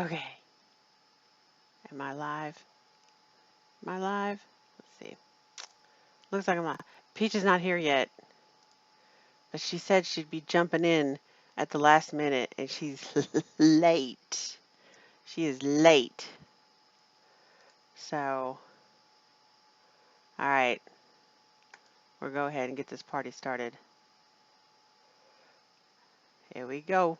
Okay. Am I live? Am I live? Let's see. Looks like I'm not. Peach is not here yet, but she said she'd be jumping in at the last minute, and she's late. She is late. So, all right. We'll go ahead and get this party started. Here we go.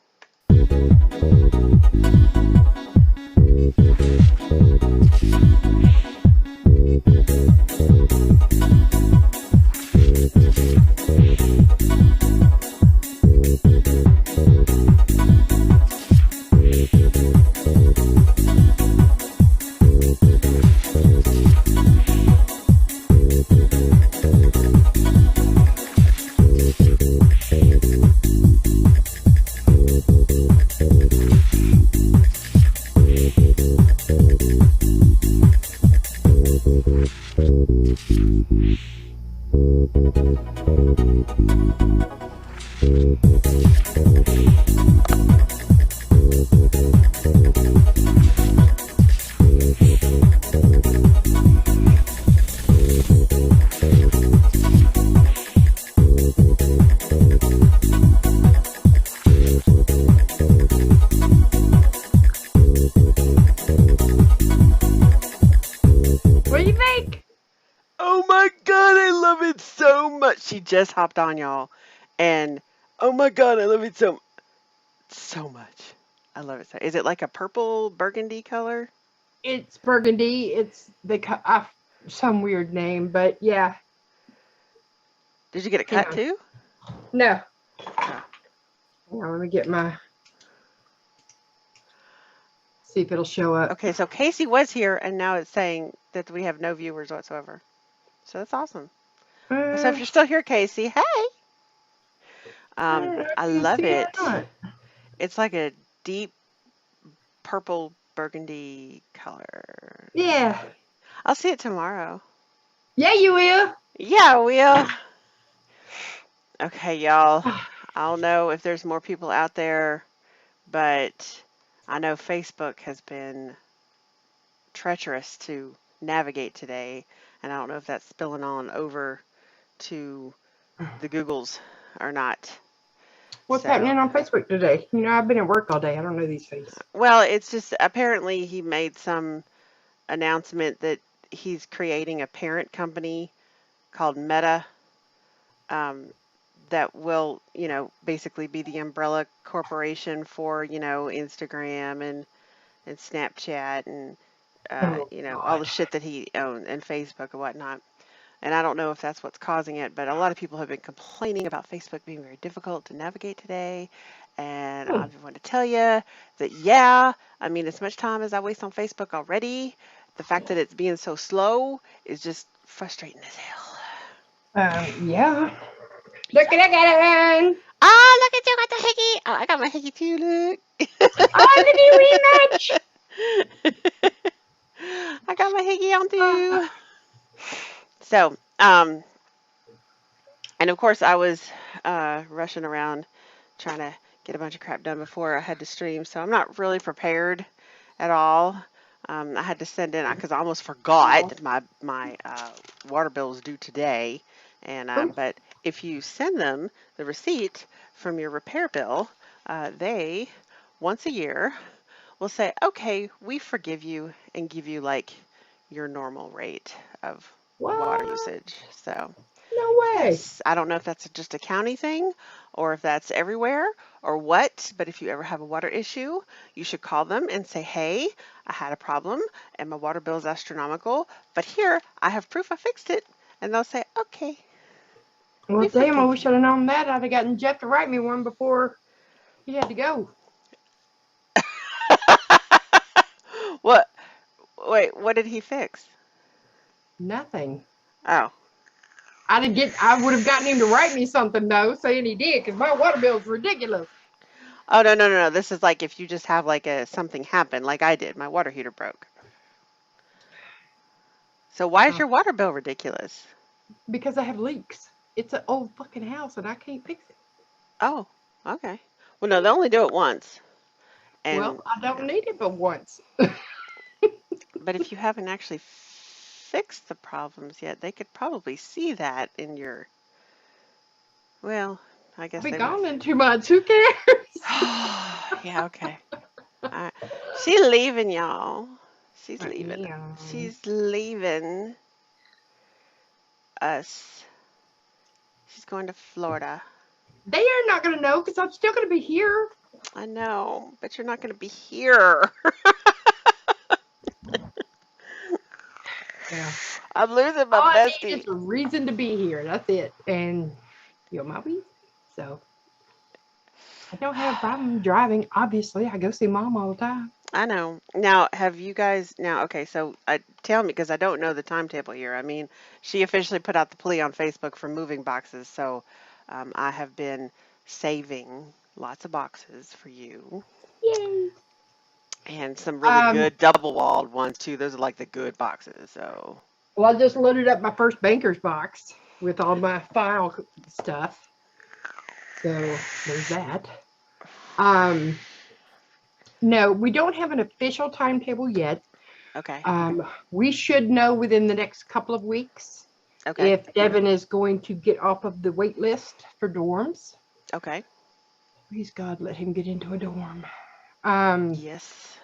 She just hopped on, y'all, and oh my god, I love it so much. I love it so. Is it like a purple burgundy color? It's burgundy. It's some weird name, but yeah. Did you get it cut too? No. Oh. Now let me get my. See if it'll show up. Okay, so Casey was here, and now it's saying that we have no viewers whatsoever. So that's awesome. So if you're still here, Casey, hey. I love it. It's like a deep purple burgundy color. Yeah. I'll see it tomorrow. Yeah, you will. Yeah, I will. Okay, y'all. I don't know if there's more people out there, but I know Facebook has been treacherous to navigate today, and I don't know if that's spilling on over to the Googles or not. What's happening on Facebook today? You know, I've been at work all day. I don't know these things. Well, it's just apparently he made some announcement that he's creating a parent company called Meta that will, basically be the umbrella corporation for, Instagram and Snapchat and, all the shit that he owns and Facebook and whatnot. And I don't know if that's what's causing it, but a lot of people have been complaining about Facebook being very difficult to navigate today. And I want to tell you that, yeah, I mean, as much time as I waste on Facebook already, the fact that it's being so slow is just frustrating as hell. Yeah. Look at it. Oh, look at you got the hickey. Oh, I got my hickey too, look. Oh, look at rematch. I got my hickey on too. So, and of course I was rushing around trying to get a bunch of crap done before I had to stream, so I'm not really prepared at all. I had to send in, because I almost forgot that my water bill is due today, and but if you send them the receipt from your repair bill, they, once a year, will say, okay, we forgive you and give you like your normal rate of water usage. So no way. Yes, I don't know if that's just a county thing or if that's everywhere or what, but if you ever have a water issue, you should call them and say, hey, I had a problem and my water bill is astronomical, but here I have proof I fixed it. And they'll say, okay. Well, damn, I wish I'd have known that. I'd have gotten Jeff to write me one before he had to go. What? Wait, what did he fix? Nothing. Oh. I would have gotten him to write me something though, saying he did, because my water bill is ridiculous. Oh, no. This is like if you just have like something happen, like I did. My water heater broke. So why is your water bill ridiculous? Because I have leaks. It's an old fucking house and I can't fix it. Oh, okay. Well, no, they only do it once. And Well, I don't need it but once. but if you haven't actually fixed the problems yet, they could probably see that in your, well, I I'll guess be they would. gone in 2 months. Who cares? Yeah, okay. All right. She's leaving, y'all. She's leaving. Yeah. She's leaving us. She's going to Florida. They are not going to know because I'm still going to be here. I know, but you're not going to be here. Yeah. I'm losing my All I need bestie. is a reason to be here. That's it. And you're my reason. So I don't have a problem driving. Obviously, I go see mom all the time. I know. Now, have you guys now? Okay, so tell me because I don't know the timetable here. I mean, she officially put out the plea on Facebook for moving boxes, so I have been saving lots of boxes for you Yay. and some really good double-walled ones too. Those are like the good boxes. So, Well, I just loaded up my first banker's box with all my file stuff. So there's that. No, we don't have an official timetable yet. okay, We should know within the next couple of weeks okay, if Devin is going to get off of the wait list for dorms. okay. Please God, let him get into a dorm. Yes.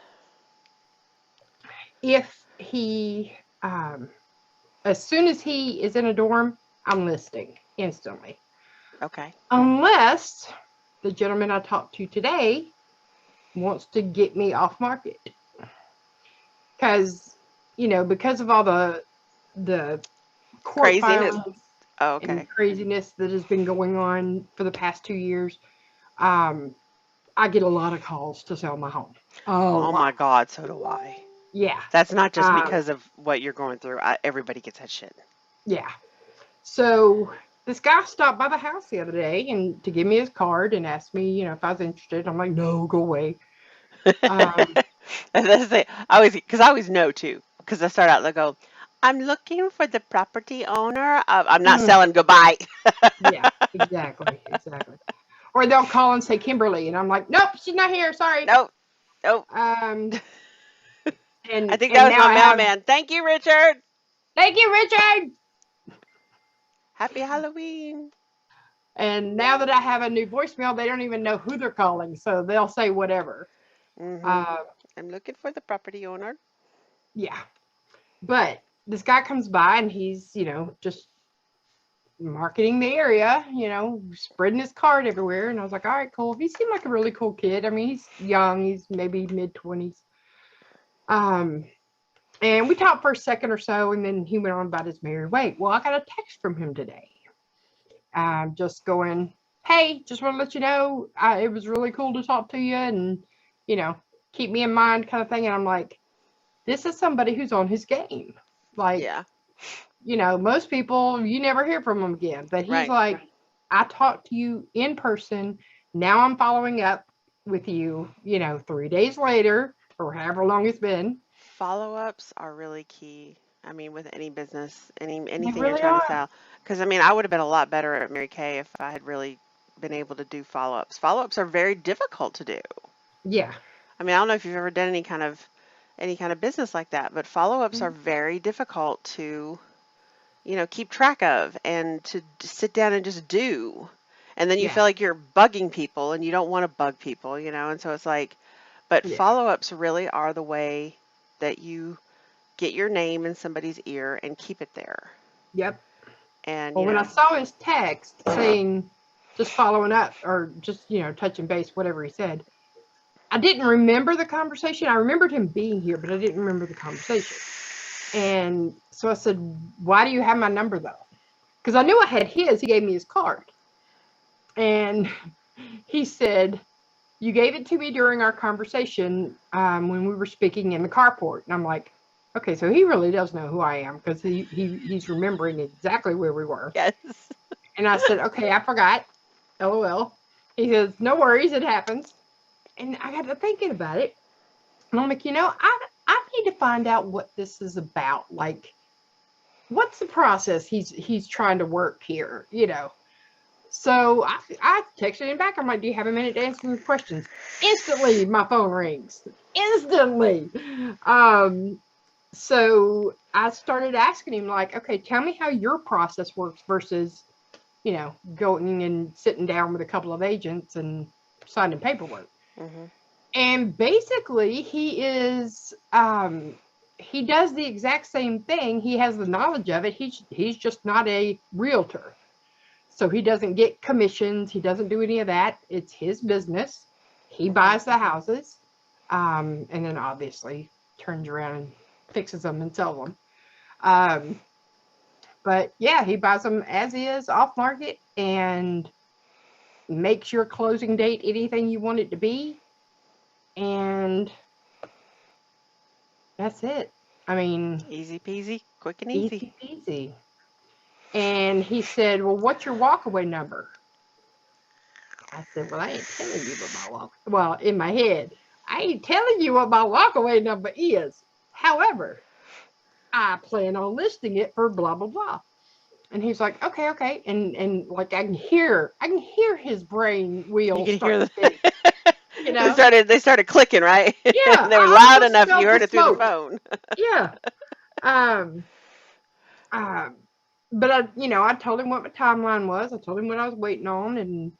If he, as soon as he is in a dorm, I'm listing instantly. Okay. Unless the gentleman I talked to today wants to get me off market. Because, because of all the court Craziness. filings Oh, and okay. craziness that has been going on for the past 2 years, I get a lot of calls to sell my home. Oh my God, so do I. Yeah. That's not just Um, because of what you're going through. Everybody gets that shit. yeah. So this guy stopped by the house the other day and to give me his card and asked me, if I was interested. I'm like, no, go away. And that's it. Because I always know too. Because I start out, they go, I'm looking for the property owner. I'm not selling. Goodbye. Yeah, exactly. Or they'll call and say Kimberly, and I'm like, nope, she's not here. Sorry. Nope. Nope. Um, I and think that and was now my I have. mailman. Thank you, Richard. Thank you, Richard. Happy Halloween. And now that I have a new voicemail, they don't even know who they're calling, so they'll say whatever. Hmm. Uh, I'm looking for the property owner. yeah, but this guy comes by and he's, just marketing the area, spreading his card everywhere. And I was like, all right, cool. He seemed like a really cool kid. I mean, he's young. He's maybe mid-20s. And we talked for a second or so, and then he went on about his married way. Well, I got a text from him today. Just going, hey, just want to let you know, it was really cool to talk to you and, keep me in mind kind of thing. And I'm like, this is somebody who's on his game. Like, Yeah. most people, you never hear from them again. But he's Right. like, I talked to you in person. Now I'm following up with you, 3 days later or however long it's been. Follow-ups are really key. I mean, with any business, They anything you're really trying to are. sell. Because I mean, I would have been a lot better at Mary Kay if I had really been able to do follow-ups. Follow-ups are very difficult to do. Yeah. I mean, I don't know if you've ever done any kind of business like that, but follow-ups are very difficult to, keep track of and to sit down and just do. And then you Yeah. feel like you're bugging people and you don't want to bug people, and so it's like, but Yeah. follow-ups really are the way that you get your name in somebody's ear and keep it there. Yep. And, Well, when I saw his text saying just following up or just, touching base, whatever he said, I didn't remember the conversation. I remembered him being here, but I didn't remember the conversation. And so I said, why do you have my number though? Because I knew I had his. He gave me his card. And he said, you gave it to me during our conversation when we were speaking in the carport. And I'm like, okay, so he really does know who I am because he's remembering exactly where we were. yes. And I said, okay, I forgot. LOL. He says, no worries, it happens. And I got to thinking about it. And I'm like, I need to find out what this is about. Like, what's the process he's trying to work here, So I texted him back. I'm like, do you have a minute to answer some questions? Instantly, my phone rings. Instantly. So I started asking him, like, okay, tell me how your process works versus, going and sitting down with a couple of agents and signing paperwork. Mm-hmm. And basically, he does the exact same thing. He has the knowledge of it. He's just not a realtor. So he doesn't get commissions. He doesn't do any of that. It's his business. He buys the houses, and then obviously turns around and fixes them and sells them. But yeah, he buys them as is, off market, and makes your closing date anything you want it to be. And that's it. I mean, Easy peasy, quick and easy easy. peasy. And he said, well, what's your walkaway number? I said, well, I ain't telling you what my well, in my head, I ain't telling you what my walkaway number is. However, I plan on listing it for blah, blah, blah. And he's like, okay, okay. And like I can hear his brain You wheel can hear start to the spin, they started clicking, right? Yeah, They were I loud almost enough you smelled the heard it through the smoke. phone. Yeah. Um, uh, but I told him what my timeline was. I told him what I was waiting on, and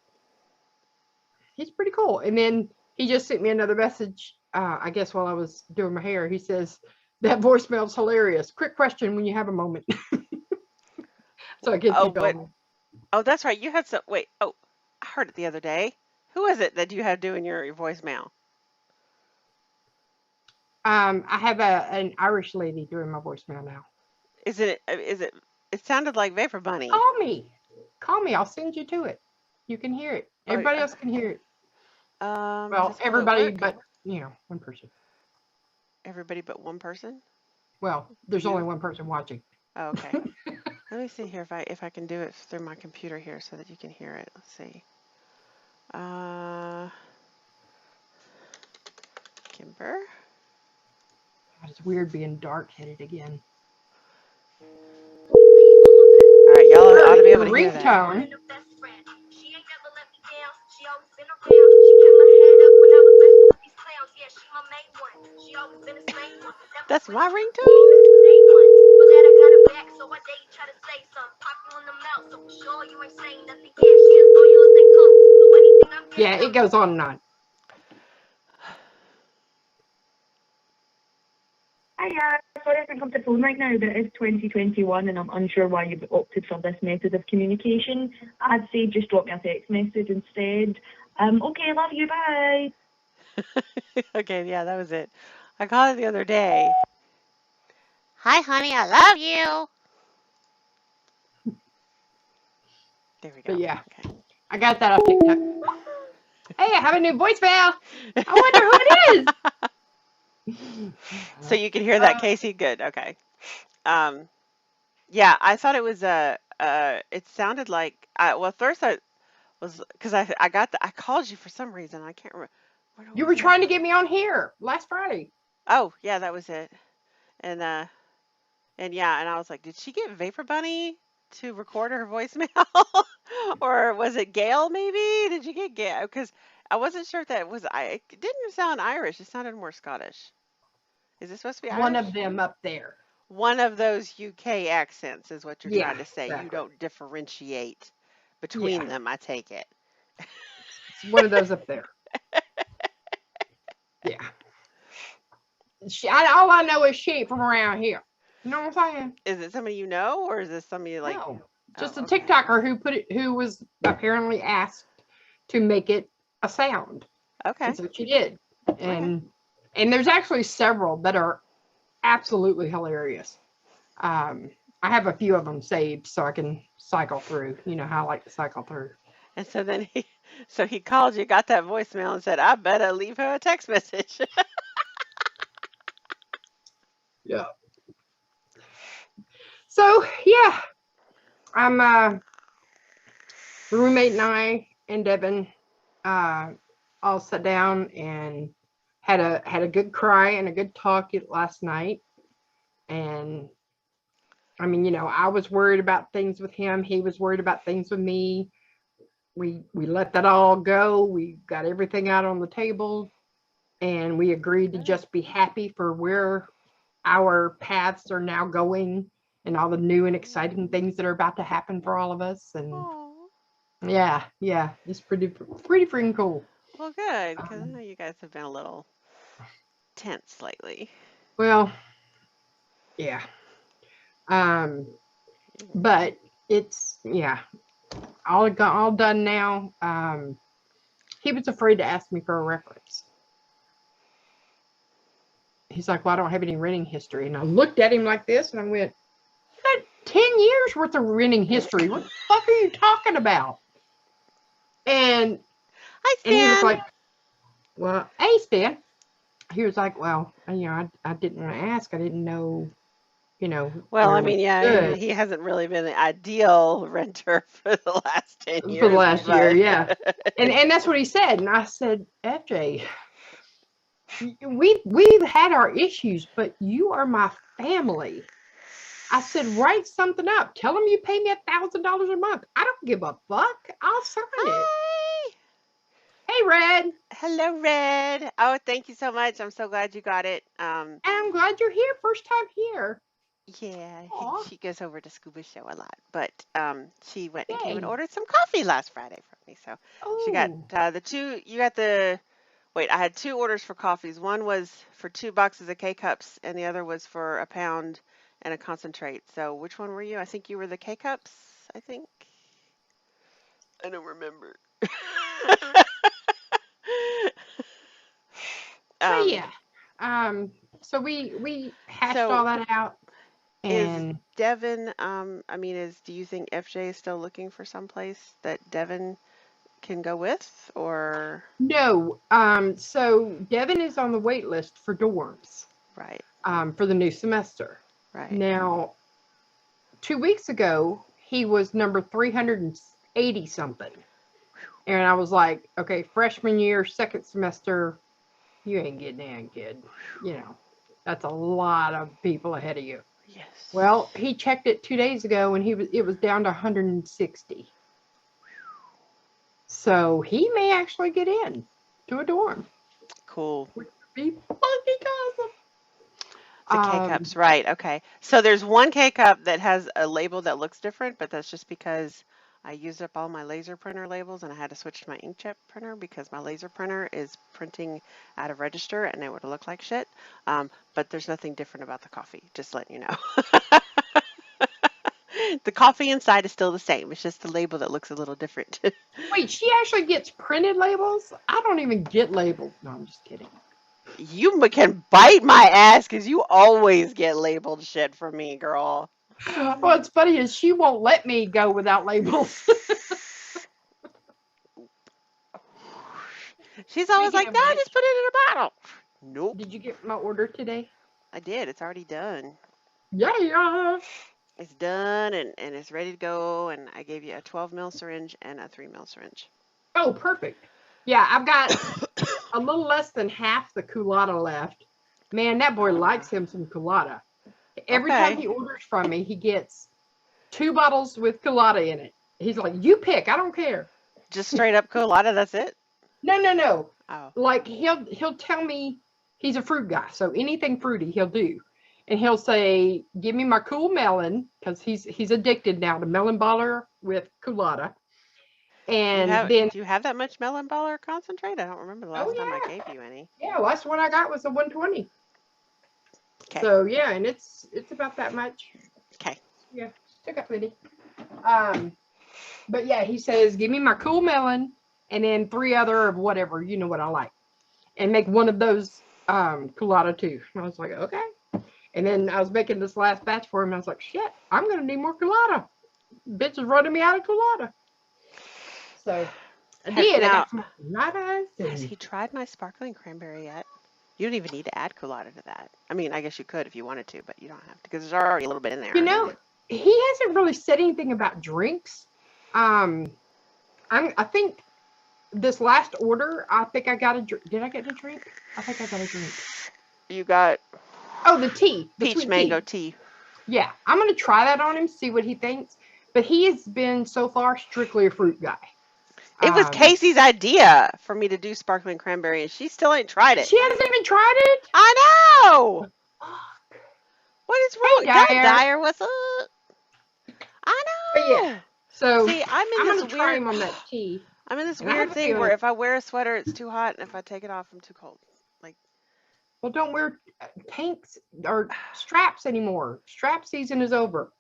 he's pretty cool. And then he just sent me another message, I guess while I was doing my hair. He says, that voicemail's hilarious. Quick question when you have a moment. So I guess Oh, he what? told me. Oh, that's right. You had some. Wait. Oh, I heard it the other day. Who was it that you had doing your voicemail? I have an Irish lady doing my voicemail now. Is it? Is it? It sounded like Vapor Bunny. Call me. Call me. I'll send you to it. You can hear it. Oh, Everybody else can hear it. Well, does it will it everybody work? but, one person. Everybody but one person. Well, there's only You. one person watching. Oh, okay. Let me see here if I can do it through my computer here so that you can hear it. Let's see. Uh, Kimber. God, it's weird being dark-headed again. All right, y'all ought to be The able to hear that. ringtone. That's my ringtone. Yeah, it goes on and on. Hiya, sorry I can't come to the phone right now, but it is 2021 and I'm unsure why you've opted for this method of communication. I'd say just drop me a text message instead. Okay, love you, bye. Okay, yeah, that was it. I called it the other day. Hi, honey, I love you. There we go. But yeah, Okay. I got that off TikTok. Hey, I have a new voicemail. I wonder who it is. So you can hear that, Casey? Good. Okay. Um, yeah, I thought it was it sounded like well, at first I was because I called you for some reason. I can't remember. What You was were it? trying to get me on here last Friday. Oh, yeah, that was it. And yeah, and I was like, did she get Vapor Bunny to record her voicemail? Or was it Gail maybe? Did you get Gail? Because I wasn't sure if that was it didn't sound Irish. It sounded more Scottish. Is it supposed to be One Irish? of them up there. One of those UK accents is what you're Yeah, trying to say. You exactly. don't differentiate between Yeah, them, I take it. it's one of those up there. Yeah. All I know is she ain't from around here. You know what I'm saying? Is it somebody you know, or is this somebody like? No, Oh, just a okay. TikToker who was apparently asked to make it a sound, Okay. and so she did. Okay. And there's actually several that are absolutely hilarious. I have a few of them saved so I can cycle through. You know how I like to cycle through. And so then he called you, got that voicemail, and said, "I better leave her a text message." Yeah. So yeah, I'm roommate and I and Devin all sat down and had a good cry and a good talk last night. And I mean, I was worried about things with him. He was worried about things with me. we let that all go. We got everything out on the table, and we agreed to just be happy for where our paths are now going, and all the new and exciting things that are about to happen for all of us. And Aw. yeah, it's pretty freaking cool. Well, good, because I Um, know you guys have been a little tense lately. well, yeah. But it's all done now. He was afraid to ask me for a reference. He's like, "Well, I don't have any renting history." And I looked at him like this, and I went, "You got 10 years worth of renting history. What the fuck are you talking about?" And Hi, he was Stan. like, "Well, hey, Stan." He was like, "Well, I didn't want to ask. I didn't know, Well, where I we mean, yeah, stood he hasn't really been the ideal renter for the last 10 for the years, last year." but Yeah, and that's what he said. And I said, "FJ, we've had our issues, but you are my family." I said, "Write something up. Tell them you pay me $1,000 a month. I don't give a fuck. I'll sign it." hi. Hey, Red, Hello, Red. Oh, thank you so much. I'm so glad you got it. I'm glad you're here. First time here. Yeah, Aw, she goes over to Scuba Show a lot, but she went and came and yay. ordered some coffee last Friday from me. So she got Oh, the two. You got the wait. I had two orders for coffees. One was for 2 boxes of K cups, and the other was for a pound and a concentrate. So which one were you? I think you were the K cups. I think I don't remember. but um. yeah. So we hashed all So that out, is and Devin? I mean, do you think FJ is still looking for someplace that Devin can go with, or no. So Devin is on the wait list for dorms. right, For the new semester. right. Now, 2 weeks ago, he was number 380 something. And I was like, okay, freshman year, second semester, you ain't getting in, kid. That's a lot of people ahead of you. Yes. Well, he checked it 2 days ago, and it was down to 160. So he may actually get in to a dorm, Cool. which would be fucking The K awesome. cups, right? Okay. So there's one K cup that has a label that looks different, but that's just because I used up all my laser printer labels and I had to switch to my inkjet printer because my laser printer is printing out of register and it would look like shit. But there's nothing different about the coffee, just letting you know. The coffee inside is still the same. It's just the label that looks a little different. Wait, she actually gets printed labels? I don't even get labels. No, I'm just kidding. You can bite my ass because you always get labeled shit from me, girl. What's funny is she won't let me go without labels. She's always Speaking like, of no, which, just put it in a bottle. Nope. did you get my order today? I did. It's already done. Yeah. It's done and it's ready to go. And I gave you a 12 mil syringe and a 3 mil syringe. Oh, perfect. Yeah, I've got a little less than half the culotta left. Man, that boy likes him some culotta. Every time Okay. he orders from me, he gets 2 bottles with culotta in it. He's like, "You pick, I don't care." Just straight up colada. That's it. No. Oh. Like he'll tell me he's a fruit guy, so anything fruity he'll do. And he'll say, "Give me my cool melon," because he's addicted now to melon baller with culotta. And then, Do you have that much melon baller concentrate? I don't remember the oh last time I yeah, gave you any. yeah, last one I got was a 120. Okay. So yeah, and it's about that much. Okay. Yeah, took up plenty. Um, but yeah, he says, "Give me my cool melon, and then 3 other of whatever, you know what I like, and make one of those culotta too." And I was like, okay. And then I was making this last batch for him. And I was like, shit, I'm gonna need more culotta. Bitch is running me out of culotta. So I did. I Now, got some culotta's. has And he tried my sparkling cranberry yet? You don't even need to add colada to that. I mean, I guess you could if you wanted to, but you don't have to because there's already a little bit in you there. know, he hasn't really said anything about drinks. I think this last order, I think I got a drink. Did I get a drink? I think I got a drink. You got Oh, the tea, the peach sweet mango tea. tea. Yeah, I'm gonna try that on him, see what he thinks. But he has been so far strictly a fruit guy. It was Casey's idea for me to do sparkling cranberry, and she still ain't tried it. She hasn't even tried it. I know. What is wrong? Hey, Go, Dyer. Dyer, what's up? I But know. yeah. So See, I'm gonna this try weird. him on that tea. I'm in this And I have weird a thing where feeling- if I wear a sweater, it's too hot, and if I take it off, I'm too cold. Like, Well, don't wear tanks or straps anymore. Strap season is over.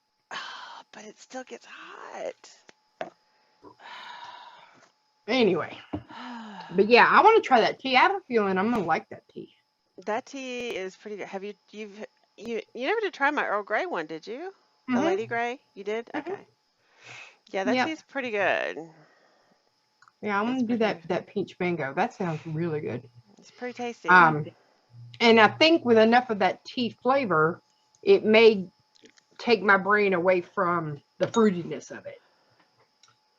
but it still gets hot. Anyway, but yeah, I want to try that tea. I have a feeling I'm gonna like that tea. That tea is pretty good. Have you never did try my Earl Grey one, did you? The Mhm. Lady Grey? You did? Mhm. Okay. Yeah, that Yep. tea's pretty good. Yeah, I'm gonna It's do pretty that peach mango. That sounds really good. It's pretty tasty. And I think with enough of that tea flavor, it may take my brain away from the fruitiness of it.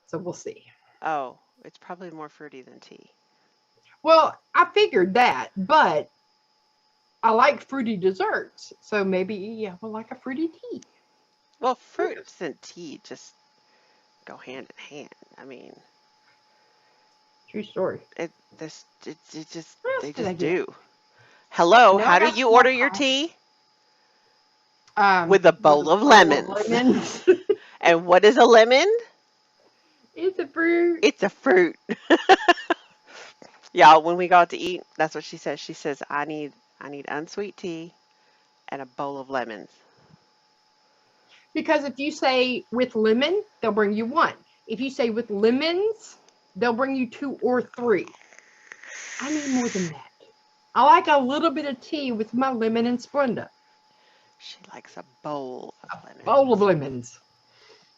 So we'll see. Oh, it's probably more fruity than tea. Well, I figured that, but I like fruity desserts, so maybe I will like a fruity tea. Well, fruits and tea just go hand in hand. I mean, True story. they else just did I get? do. Hello, No, how I do got you some order more your pie. tea? With a bowl of bowl lemons. lemons. And what is a lemon? It's a fruit. It's a fruit. Y'all, when we go out to eat, that's what she says. She says, I need unsweet tea and a bowl of lemons. Because if you say with lemon, they'll bring you one. If you say with lemons, they'll bring you 2 or 3. I need more than that. I like a little bit of tea with my lemon and Splenda. She likes a bowl of lemons. Bowl of lemons.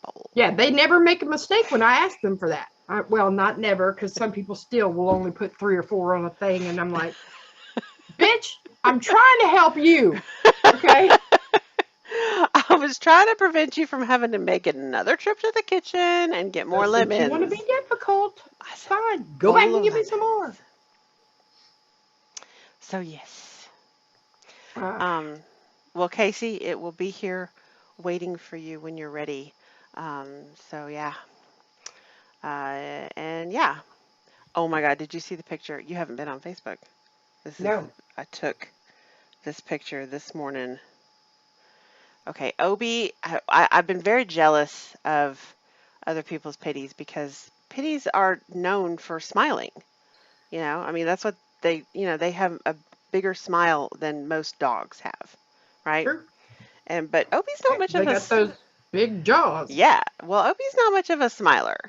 Bowl. Yeah, they never make a mistake when I ask them for that. Well, not never, because some people still will only put 3 or 4 on a thing, and I'm like, bitch, I'm trying to help you. Okay? I was trying to prevent you from having to make another trip to the kitchen and get more lemons. If you want to be difficult, I said, fine. Go back bowl and of give me some more. lemons. So yes. Well, Casey, it will be here waiting for you when you're ready. So yeah. And yeah. Oh my God, did you see the picture? You haven't been on Facebook. No. I took this picture this morning. Okay, Obi, I've been very jealous of other people's pitties because pitties are known for smiling. You know, I mean, that's what they have a bigger smile than most dogs have, right? Sure. But Obi's not much They of a got those big jaws. yeah. Well, Obi's not much of a smiler.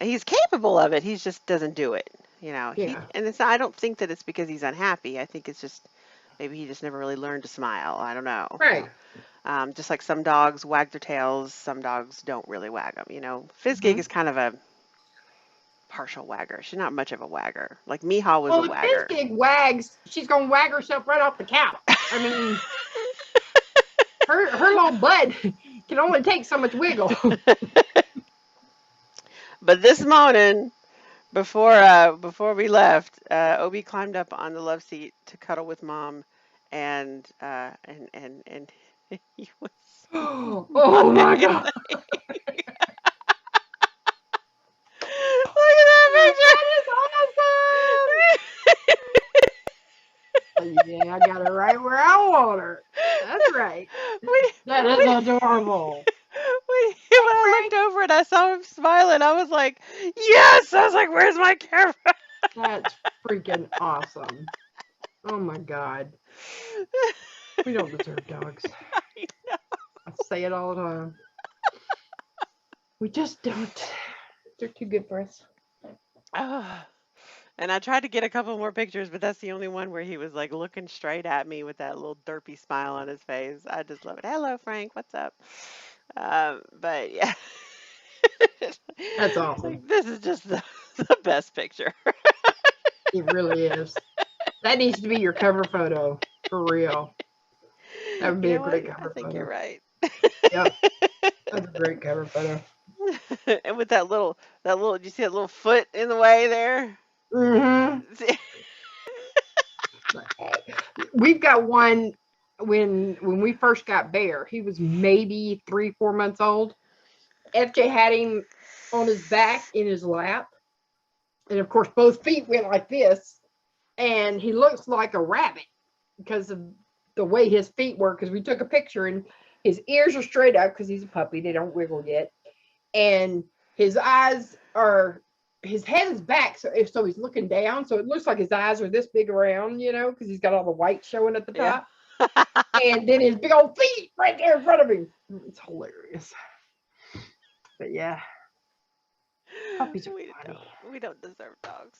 He's capable of it. He just doesn't do it. You know. Yeah. And it's I don't think that it's because he's unhappy. I think it's just maybe he just never really learned to smile. I don't know. Right. Just like some dogs wag their tails, some dogs don't really wag them. You know, Fizzgig is kind of a partial wagger. She's not much of a wagger. Like Miha was a wagger. Well, if Fizzgig wags, she's gonna wag herself right off the couch. I mean, her little butt can only take so much wiggle. But this morning, before we left, Obi climbed up on the love seat to cuddle with Mom, and he was. Oh my God! Look at that picture. That is awesome. Yeah, I got her right where I want her. That's right. That is adorable. When I looked over and I saw him smiling, I was like, yes! I was like, where's my camera? That's freaking awesome. Oh my God. We don't deserve dogs. I know. I say it all the time. We just don't. They're too good for us. And I tried to get a couple more pictures, but that's the only one where he was like looking straight at me with that little derpy smile on his face. I just love it. Hello, Frank. What's up? But yeah. That's awesome. Like, this is just the best picture. It really is. That needs to be your cover photo. For real. That would be a great cover photo. I think you're right. Yep. That's a great cover photo. And with that little, did you see that little foot in the way there? Mm-hmm. We've got one when we first got Bear. He was maybe 3-4 months old. FJ had him on his back in his lap. And of course, both feet went like this. And he looks like a rabbit because of the way his feet work. Because we took a picture and his ears are straight up because he's a puppy. They don't wiggle yet. And his eyes are, his head is back. So he's looking down. So it looks like his eyes are this big around, because he's got all the white showing at the top. And then his big old feet right there in front of him. It's hilarious. But yeah. Puppies are funny. We don't deserve dogs.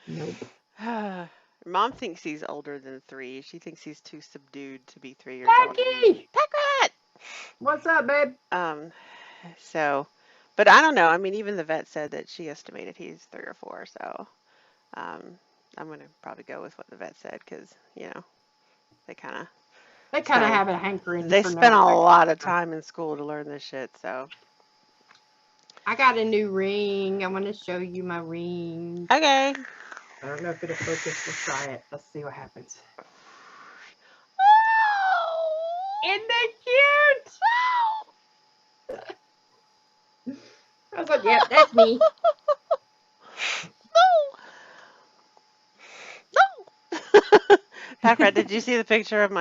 Nope. Mom thinks he's older than 3. She thinks he's too subdued to be 3 years old. Jackie! Packrat! What's up, babe? So, but I don't know. I mean, even the vet said that she estimated he's 3 or 4. So, I'm going to probably go with what the vet said because, they kind of have a hankering. They spent a lot of time in school to learn this shit, so. I got a new ring. I want to show you my ring. Okay. I don't know if it'll focus. We'll try it. Let's see what happens. Oh! Isn't that cute? I was like, yeah, that's me. No. Packrat, did you see the picture of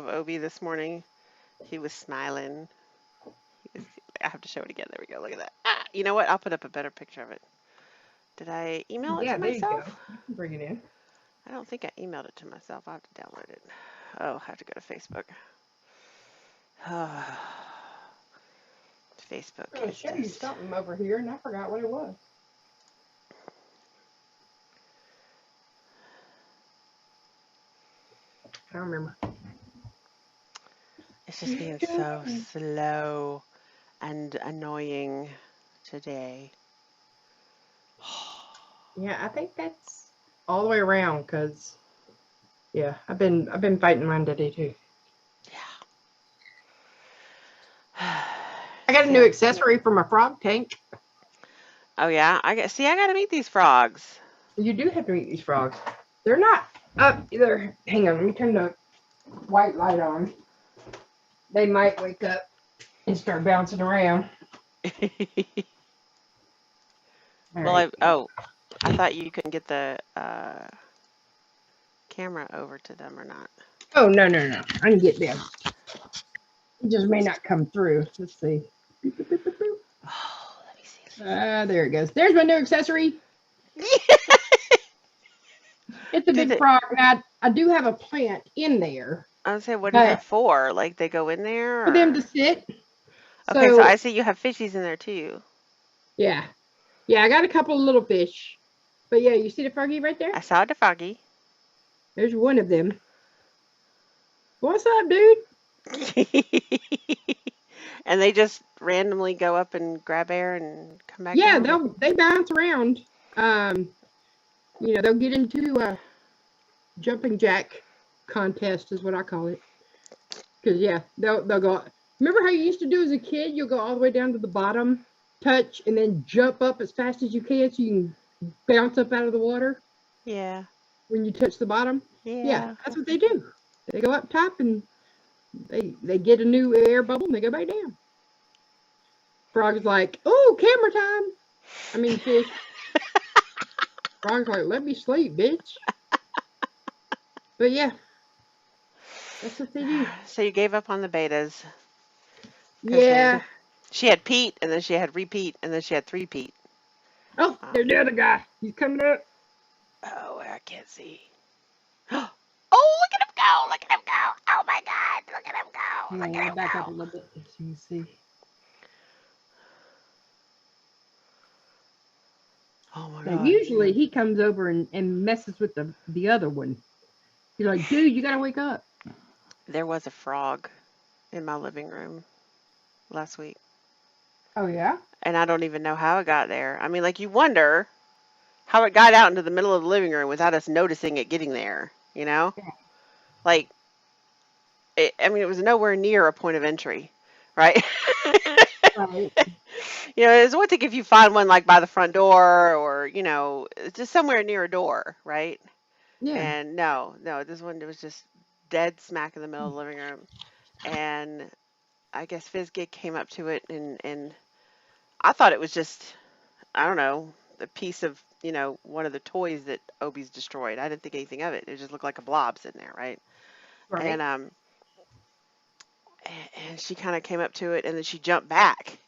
Obi this morning? He was smiling. I have to show it again. There we go. Look at that. You know what? I'll put up a better picture of it. Did I email it to myself? Yeah, there you go. You can bring it in. I don't think I emailed it to myself. I'll have to download it. Oh, I have to go to Facebook. Facebook. I'm going to show you something over here, and I forgot what it was. I don't remember. It's just being so slow and annoying today. Yeah, I think that's all the way around because, yeah, I've been fighting mine today too. Yeah. I got a new accessory for my frog tank. Oh yeah, I got to meet these frogs. You do have to meet these frogs. They're not up either. Hang on, let me turn the white light on. They might wake up and start bouncing around. Well, I thought you couldn't get the camera over to them or not. Oh, no. I can get them. It just may not come through. Let's see. Boop, boop, boop, boop, boop. Oh, let me see. There it goes. There's my new accessory. It's a big frog. Now, I do have a plant in there. I was saying, what is it for? Like they go in there? For them to sit. Okay, so I see you have fishies in there too. Yeah. Yeah, I got a couple of little fish. But yeah, you see the froggy right there? I saw the froggy. There's one of them. What's up, dude? And they just randomly go up and grab air and come back Yeah, down? they bounce around. They'll get into a jumping jack contest is what I call it. Because, yeah, they'll go. Remember how you used to do as a kid? You'll go all the way down to the bottom, touch, and then jump up as fast as you can so you can bounce up out of the water? Yeah. When you touch the bottom? Yeah, that's what they do. They go up top and they get a new air bubble and they go back down. Frog's like, oh, camera time. I mean, fish. Frog's like, let me sleep, bitch. But yeah, that's what they do. So you gave up on the betas. Yeah. She had Pete, and then she had repeat, and then she had 3-peat. Oh, there's the other guy. He's coming up. Oh, I can't see. Oh, look at him go! Look at him go! Oh my God! Look at him go! Look at him back go! up a little bit so you can see. Oh my Now, God! usually he comes over and messes with the other one. He's like, dude, you gotta wake up. There was a frog in my living room last week. Oh yeah? And I don't even know how it got there. I mean, like, you wonder how it got out into the middle of the living room without us noticing it getting there, you know? Yeah. Like, it was nowhere near a point of entry, right? Right. It's one thing if you find one, like, by the front door or, just somewhere near a door, right? Yeah. And no, this one was just dead smack in the middle of the living room. And I guess Fizgig came up to it, and I thought it was just, I don't know, a piece of, one of the toys that Obi's destroyed. I didn't think anything of it. It just looked like a blob sitting there, right? And Right. and she kind of came up to it, and then she jumped back.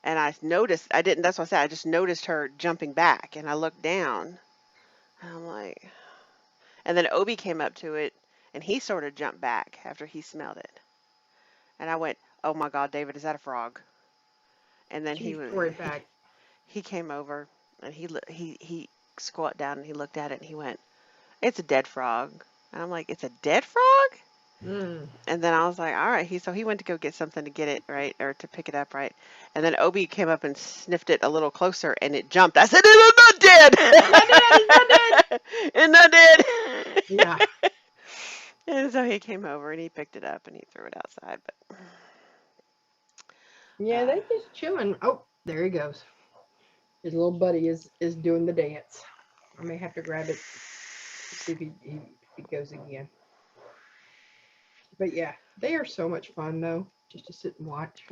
And I noticed, I didn't, that's what I said, I just noticed her jumping back, and I looked down, and I'm like, and then Obi came up to it, and he sort of jumped back after he smelled it. And I went, "Oh my God, David, is that a frog?" And then She tore it back. he came over, and he squat down, and he looked at it, and he went, "It's a dead frog." And I'm like, "It's a dead frog?" Mm. And then I was like, "All right." So he went to go get something to get it, right, or to pick it up, right. And then Obi came up and sniffed it a little closer, and it jumped. I said, "It's not dead. It's not dead. It's not dead." Yeah. And so he came over and he picked it up and he threw it outside. But Yeah, they just chilling. Oh, there he goes. His little buddy is doing the dance. I may have to grab it, see if he goes again. But yeah, they are so much fun though, just to sit and watch.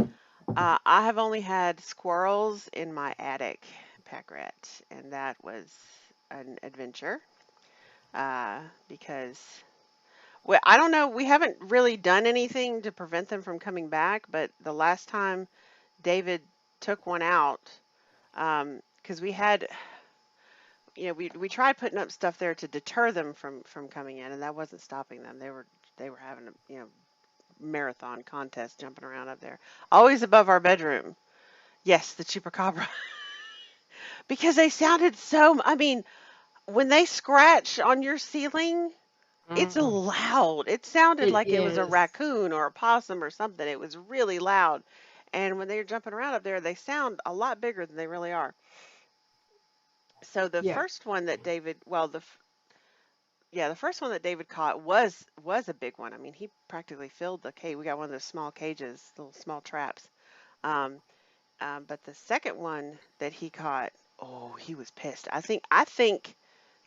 I have only had squirrels in my attic, pack rat, and that was an adventure. Because well, I don't know, we haven't really done anything to prevent them from coming back, but the last time David took one out, because we had, we tried putting up stuff there to deter them from coming in, and that wasn't stopping them. They were having a marathon contest jumping around up there, always above our bedroom. Yes, the chupacabra, because they sounded so. I mean, when they scratch on your ceiling, it's Mm. loud. It sounded It like it was a is. raccoon or a possum or something. It was really loud. And when they're jumping around up there, they sound a lot bigger than they really are. So the Yeah. first one that David, well, the first one that David caught was a big one. I mean, he practically filled the cage. We got one of those small cages, little small traps. Um, but the second one that he caught, oh, he was pissed. I think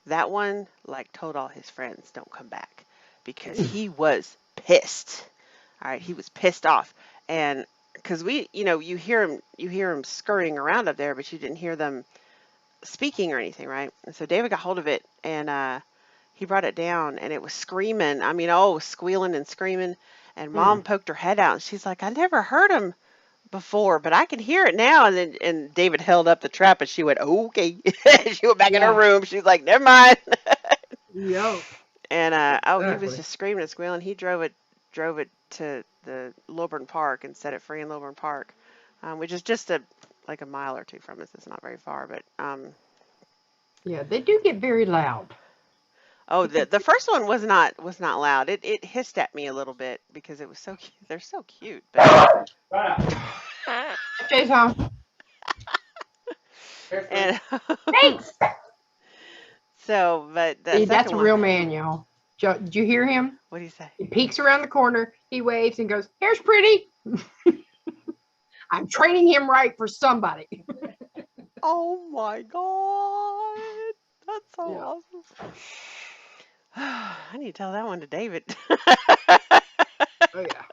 that one like told all his friends don't come back because he was pissed. All right, he was pissed off, and because you hear him scurrying around up there, but you didn't hear them speaking or anything, right? And so David got hold of it, and he brought it down, and it was screaming. I mean, oh, squealing and screaming. And Mom Mm. poked her head out, and she's like, "I never heard him before, but I can hear it now." And David held up the trap, and she went, "Okay." She went back in her Yeah. room. She's like, "Never mind." Yep. And oh, he was Exactly. just screaming and squealing. He drove it to the Lilburn Park and set it free in Lilburn Park, which is just like a mile or two from us. It's not very far, but Yeah, they do get very loud. oh, the first one was not loud. It hissed at me a little bit because it was so cute. They're so cute, but Jay's home. and Thanks. so, but the See, that's second a one, real man, y'all. Did you hear him? what do you say? He peeks around the corner, he waves and goes, "Here's pretty." I'm training him right for somebody. Oh my God, that's so Yeah. awesome. I need to tell that one to David. Oh yeah.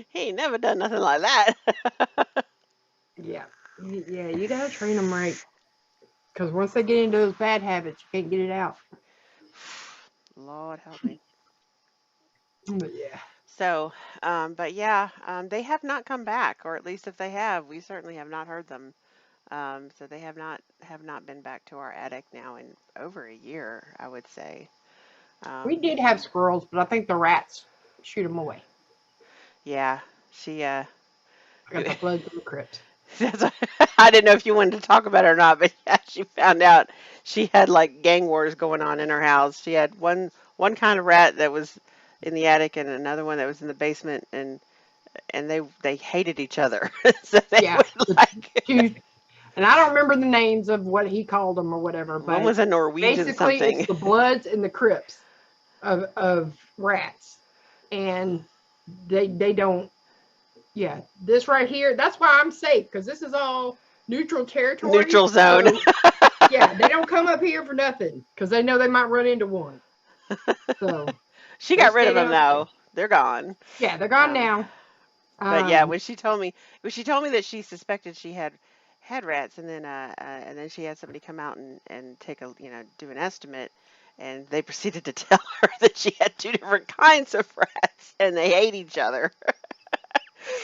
He ain't never done nothing like that. Yeah. Yeah, you gotta train them right. Because once they get into those bad habits, you can't get it out. Lord help me. But yeah. So, but yeah, they have not come back, or at least if they have, we certainly have not heard them. So they have not been back to our attic now in over a year, I would say. We Um, did have squirrels, but I think the rats shoot them away. yeah, she I got the Bloods and the Crips. that's I didn't know if you wanted to talk about it or not, but yeah, she found out she had like gang wars going on in her house. She had one kind of rat that was in the attic and another one that was in the basement, and they hated each other. So they Yeah. would like Two, and I don't remember the names of what he called them or whatever, one but was a Norwegian basically it's something. the Bloods and the Crips of rats. And they don't, yeah, this right here, that's why I'm safe, because this is all neutral territory. Neutral zone. So yeah, they don't come up here for nothing because they know they might run into one. So She they got rid stay of them downstairs. though. They're gone. Yeah, they're gone Um, now. But yeah, Um, when she told me that she suspected she had rats, and then she had somebody come out and take a do an estimate, and they proceeded to tell her that she had two different kinds of rats, and they ate each other.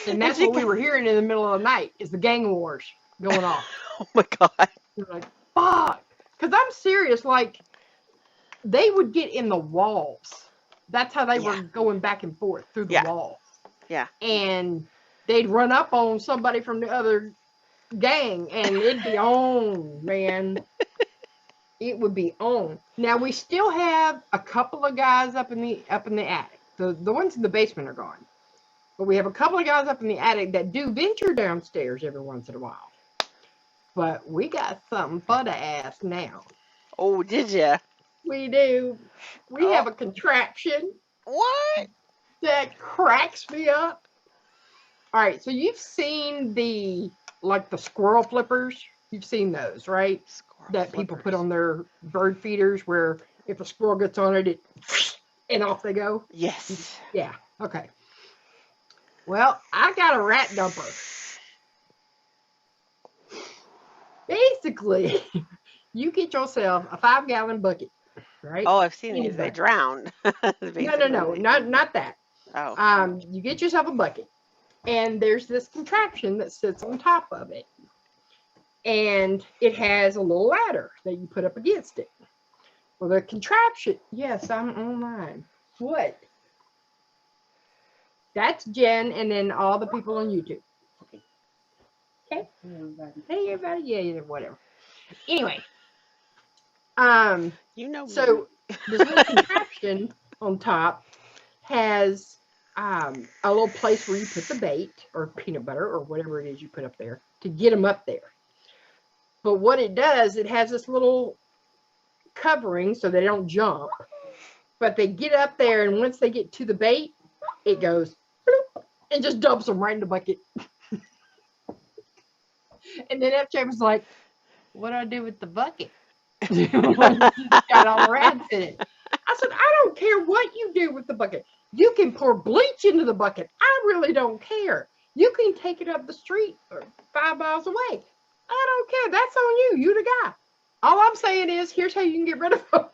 and And that's she, what we were hearing in the middle of the night is the gang wars going off. oh my God, We're like, fuck. Because I'm serious. Like, they would get in the walls. That's how they were yeah, going back and forth through the yeah, walls. yeah. And they'd run up on somebody from the other gang and it'd be on, man. It would be on. Now we still have a couple of guys up in the attic. The ones in the basement are gone. But we have a couple of guys up in the attic that do venture downstairs every once in a while. But we got something for the ass now. Oh, did ya? We do. We Oh, have a contraption what? that cracks me up. All right, so you've seen the squirrel flippers. You've seen those, right? Squirrel That people put flippers. on their bird feeders where if a squirrel gets on it, and off they go. Yes. Yeah, okay. Well, I got a rat dumper. Basically, you get yourself a 5-gallon bucket, right? Oh, I've seen Any these. They bucket. drown. No, Basically. not that. Oh. You get yourself a bucket, and there's this contraption that sits on top of it, and it has a little ladder that you put up against it. Well, the contraption. Yes, I'm online. What? That's Jen, and then all the people on YouTube. Okay. Okay. Hey, everybody. Yeah, whatever. Anyway, You know me. so this little contraption on top has a little place where you put the bait or peanut butter or whatever it is you put up there to get them up there. But what it does, it has this little covering so they don't jump. But they get up there, and once they get to the bait, it goes bloop, and just dumps them right in the bucket. And then FJ was like, "What do I do with the bucket?" Got all the rats in it. I said, "I don't care what you do with the bucket. You can pour bleach into the bucket. I really don't care. You can take it up the street or 5 miles away. I don't care. That's on you. You the guy. All I'm saying is, here's how you can get rid of them."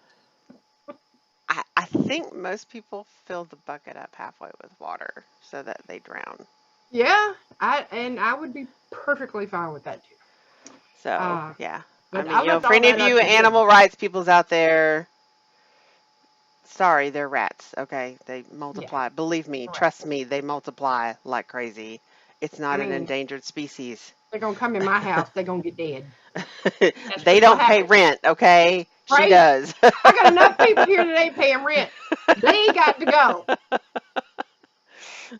I think most people fill the bucket up halfway with water so that they drown. Yeah, I would be perfectly fine with that too. So, yeah. I But mean, I left for all any of that up you to him. animal rights peoples out there, sorry, they're rats, okay? They multiply. Believe me, Correct. trust me, they multiply like crazy. It's I not an mean, endangered species. they're gonna come in my house. They're gonna get dead. They what's don't gonna pay happen. rent, okay? She Right? does. I got enough people here that ain't paying rent. They got to go.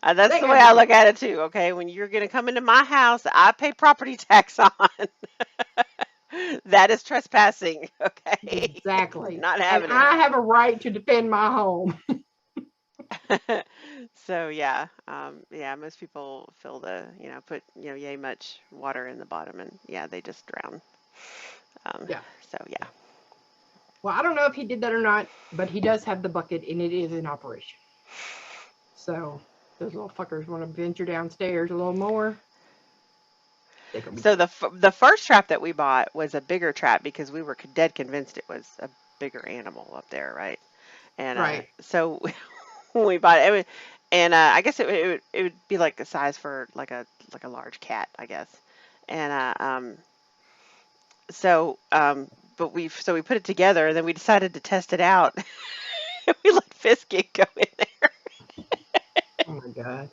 That's They the got way to I go. look at it too, okay? When you're going to come into my house, I pay property tax on. That is trespassing, okay? Exactly. Not And having it. I have a right to defend my home. So yeah, yeah, most people fill put, yay much water in the bottom, and yeah, they just drown. Yeah. So yeah. Well, I don't know if he did that or not, but he does have the bucket and it is in operation. So those little fuckers want to venture downstairs a little more. So the first trap that we bought was a bigger trap because we were dead convinced it was a bigger animal up there, right? And Right. so when we bought it, and I guess it would be like the size for like a large cat, I guess. And but we put it together, and then we decided to test it out. We let Biscuit go in there. Oh my God.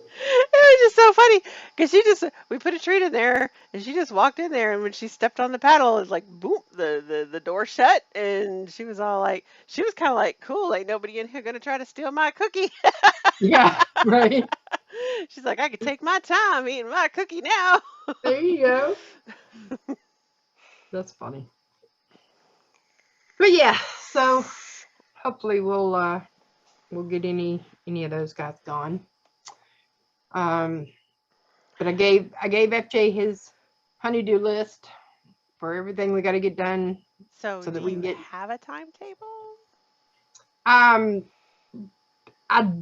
It was just so funny because we put a treat in there, and she just walked in there, and when she stepped on the paddle, it's like boom, the door shut, and she was all like, she was kind of like, cool, ain't nobody in here gonna try to steal my cookie. Yeah, right. She's like, I could take my time eating my cookie now. There you go. That's funny. But yeah, so hopefully we'll get any of those guys gone. But I gave FJ his honeydew list for everything we got to get done So that do we can you get. have a timetable? I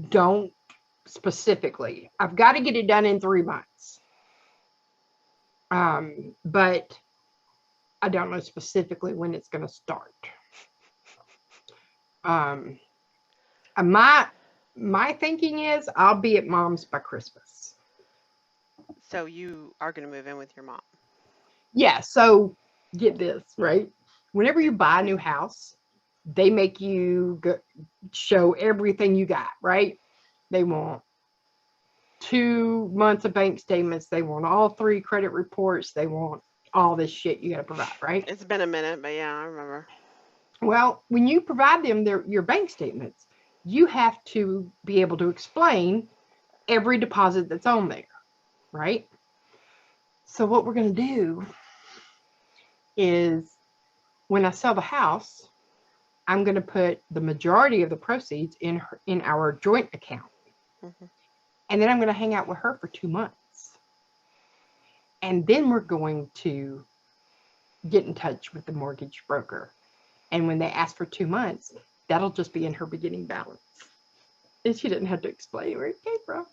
don't specifically. I've got to get it done in 3 months. But I don't know specifically when it's going to start. My thinking is I'll be at mom's by Christmas. So you are going to move in with your mom. Yeah, so get this, right? Whenever you buy a new house, they make you show everything you got, right? They want 2 months of bank statements. They want all 3 credit reports. They want all this shit you got to provide, right? It's been a minute, but yeah, I remember. Well, when you provide them your bank statements, you have to be able to explain every deposit that's on there, right? So what we're going to do is when I sell the house, I'm going to put the majority of the proceeds in our joint account. Mhm. And then I'm going to hang out with her for 2 months. And then we're going to get in touch with the mortgage broker. And when they ask for 2 months, that'll just be in her beginning balance. And she didn't have to explain where it came from.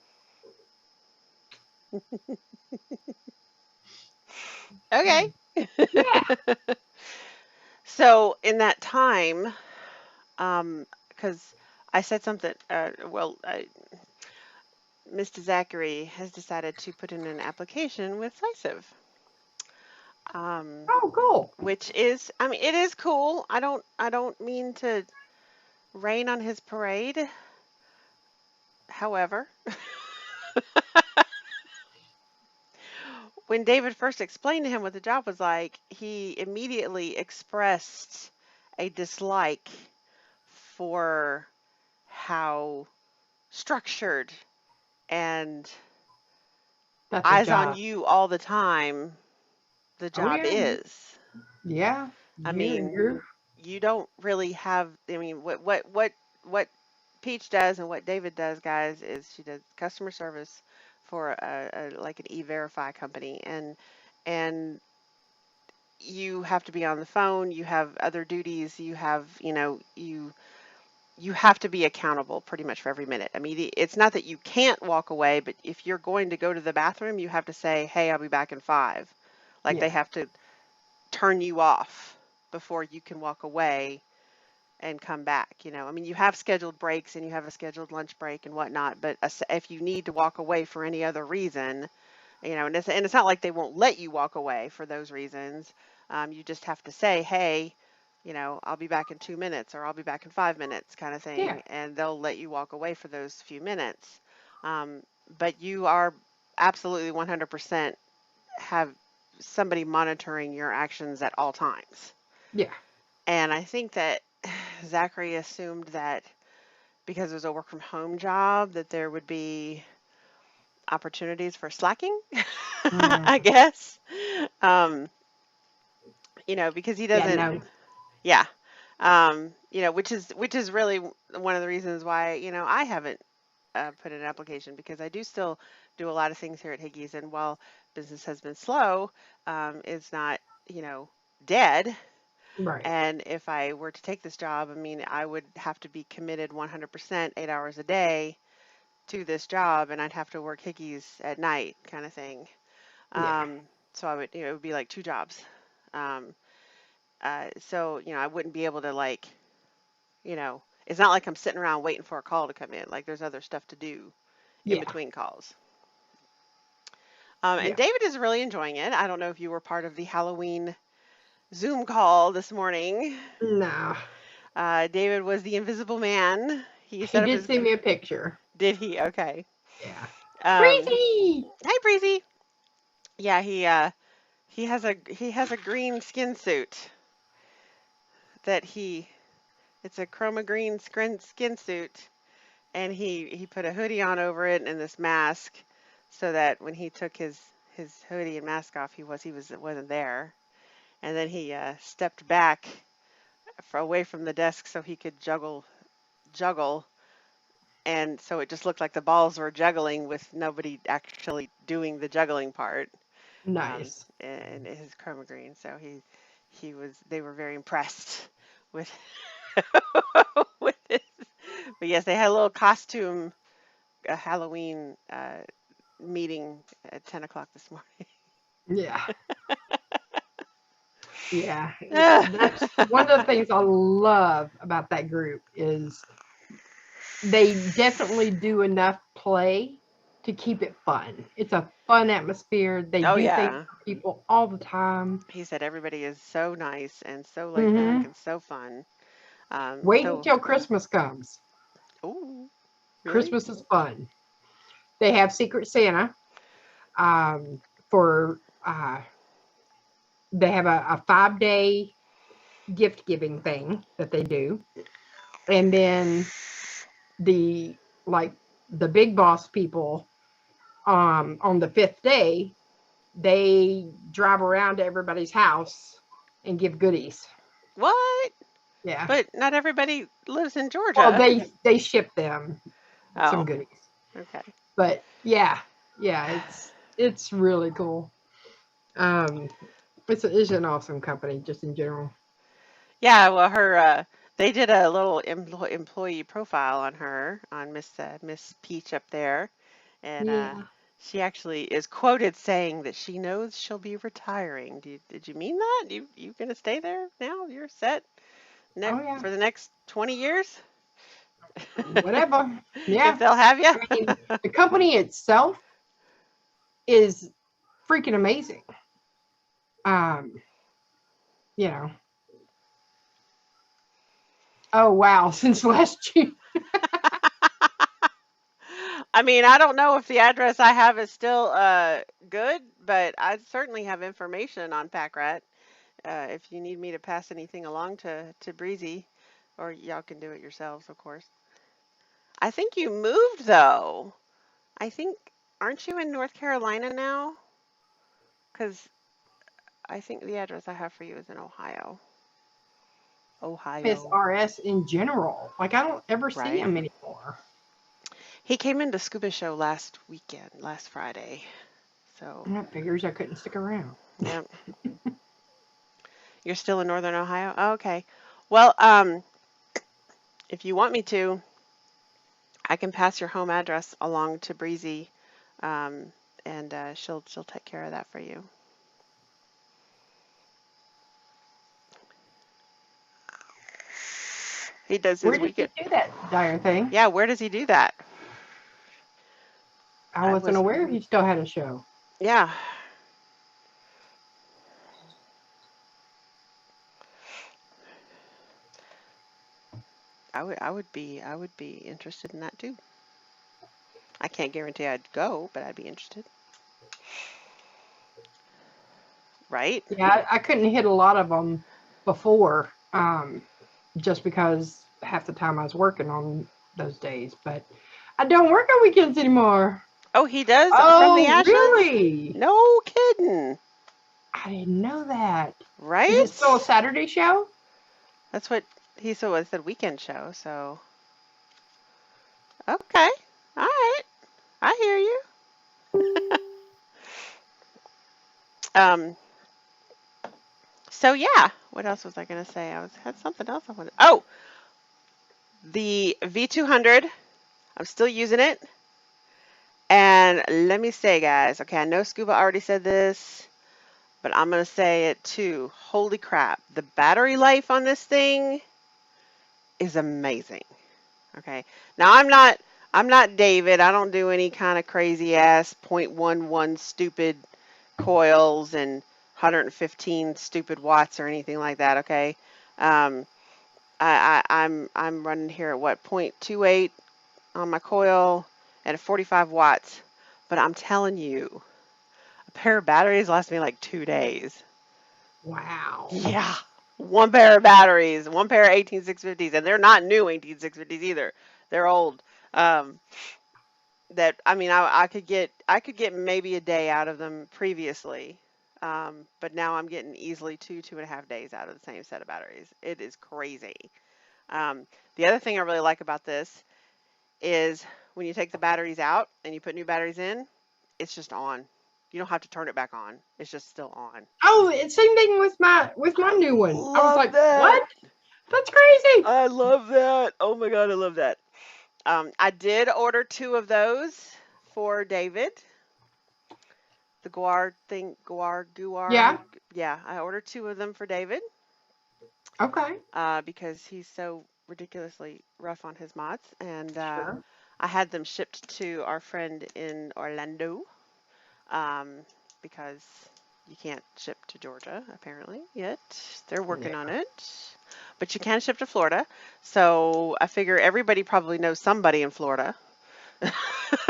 Okay. Yeah. So in that time, because I said something, Mr. Zachary has decided to put in an application with Decisive, Oh, cool. which is, I mean, it is cool. I don't mean to rain on his parade. However, when David first explained to him what the job was like, he immediately expressed a dislike for how structured and That's a eyes on job. you all the time the Oh, job yeah. is. Yeah. I mean, you don't really have, I mean, what Peach does and what David does, guys, is she does customer service for like an e-verify company, and you have to be on the phone, you have other duties, you have, you have to be accountable pretty much for every minute. I mean, it's not that you can't walk away, but if you're going to go to the bathroom, you have to say, "Hey, I'll be back in 5." Like they Yeah. have to turn you off before you can walk away and come back. I mean, you have scheduled breaks and you have a scheduled lunch break and whatnot, but if you need to walk away for any other reason, and it's not like they won't let you walk away for those reasons. You just have to say, "Hey, I'll be back in 2 minutes," or "I'll be back in 5 minutes," kind of Yeah. thing, and they'll let you walk away for those few minutes. Um, but you are absolutely 100% have somebody monitoring your actions at all times. Yeah. And I think that Zachary assumed that because it was a work from home job, that there would be opportunities for slacking, Mm. I guess. Um, because he Yeah. doesn't, No. yeah. Which is really one of the reasons why, I haven't put in an application, because I do still do a lot of things here at Higgy's, and while business has been slow, it's not, dead. Right. And if I were to take this job, I mean, I would have to be committed 100%, 8 hours a day to this job, and I'd have to work Hickeys at night, kind of thing. Yeah. So I would, it would be like 2 jobs. Um, so, I wouldn't be able to it's not like I'm sitting around waiting for a call to come in. Like there's other stuff to do in Yeah. between calls. Yeah. And David is really enjoying it. I don't know if you were part of the Halloween Zoom call this morning. No. David was the invisible man. He He set up did his. send me a picture. Did he? Okay. Yeah. Um, Breezy. Hi, Breezy. Yeah, he has a green skin suit that it's a chroma green skin suit, and he put a hoodie on over it and this mask, so that when he took his hoodie and mask off, wasn't there. And then he stepped back away from the desk so he could juggle, and so it just looked like the balls were juggling with nobody actually doing the juggling part. Nice. In his chroma green. So they were very impressed with with this. But yes, they had a little costume a Halloween meeting at 10 o'clock this morning. Yeah. Yeah. Ah, That's one of the things I love about that group is they definitely do enough play to keep it fun. It's a fun atmosphere. They oh do things yeah. for people all the time. He said everybody is so nice and so laid back Hmm. and so fun. Wait So, until Christmas comes. oh, really? Christmas is fun. They have Secret Santa um, for, they have a 5-day gift giving thing that they do. And then the, like, the big boss people on the 5th day, they drive around to everybody's house and give goodies. What? Yeah. But not everybody lives in Well, Georgia. they ship them some Oh, goodies. okay. But yeah, it's really cool. Um, it's an awesome company just in general. Yeah, well, they did a little employee profile on her, on Miss Peach up there, and Yeah. she actually is quoted saying that she knows she'll be retiring. Did you mean that? You gonna stay there now? You're set Oh yeah. for the next 20 years, Whatever. if Yeah. they'll have you? I mean, the company itself is freaking amazing. Um, you know. Oh wow, since last June. I mean, I don't know if the address I have is still good, but I certainly have information on Pack Rat. If you need me to pass anything along to Breezy, or y'all can do it yourselves, of course. I think you moved though. I think, aren't you in North Carolina now? Because I think the address I have for you is in Ohio. Ohio, SRS in general. Like I don't ever see right? him anymore. He came into Scuba Show last weekend, last Friday. So, And that figures I couldn't stick around. yeah, you're still in Northern Ohio? Oh, okay. Well, if you want me to, I can pass your home address along to Breezy, um, and she'll take care of that for you. He does Where his did he weekend. do that dire thing? Yeah, where does he do that? I I wasn't was, aware he still had a show. yeah. I would be interested in that too. I can't guarantee I'd go, but I'd be interested. Right? Yeah, I couldn't hit a lot of them before, just because half the time I was working on those days. But I don't work on weekends anymore. Oh, he does from the Oh, ashes? really? No kidding. I didn't know that. Is it still a Right? Saturday show? That's what he said weekend show, so okay. All right. I hear you. Um, so yeah, what else was I gonna say? Had something else I wanted. Oh, the V200. I'm still using it. And let me say, guys, okay, I know Scuba already said this, but I'm gonna say it too. Holy crap, the battery life on this thing is amazing. Okay. Now I'm not David. I don't do any kind of crazy ass .11 stupid coils and 115 stupid watts or anything like that, okay? Um, I'm running here at what, .28 on my coil at 45 watts. But I'm telling you, a pair of batteries lasts me like 2 days. Wow. Yeah. One pair of batteries, one pair of 18650s, and they're not new 18650s either. They're old. Um, that I mean, I could get maybe a day out of them previously, but now I'm getting easily 2.5 days out of the same set of batteries. It is crazy. Um, the other thing I really like about this is when you take the batteries out and you put new batteries in, it's just on. You don't have to turn it back on. It's just still on. Oh, it's same thing with my I new one. I was love like, that. what? That's crazy. I love that. Oh my God, I love that. I did order 2 of those for David. The guar. Yeah. Yeah, I ordered 2 of them for David Okay. because he's so ridiculously rough on his mods, and Sure. I had them shipped to our friend in Orlando um, because you can't ship to Georgia apparently yet. They're working on Yeah. it, but you can ship to Florida. So I figure everybody probably knows somebody in Florida.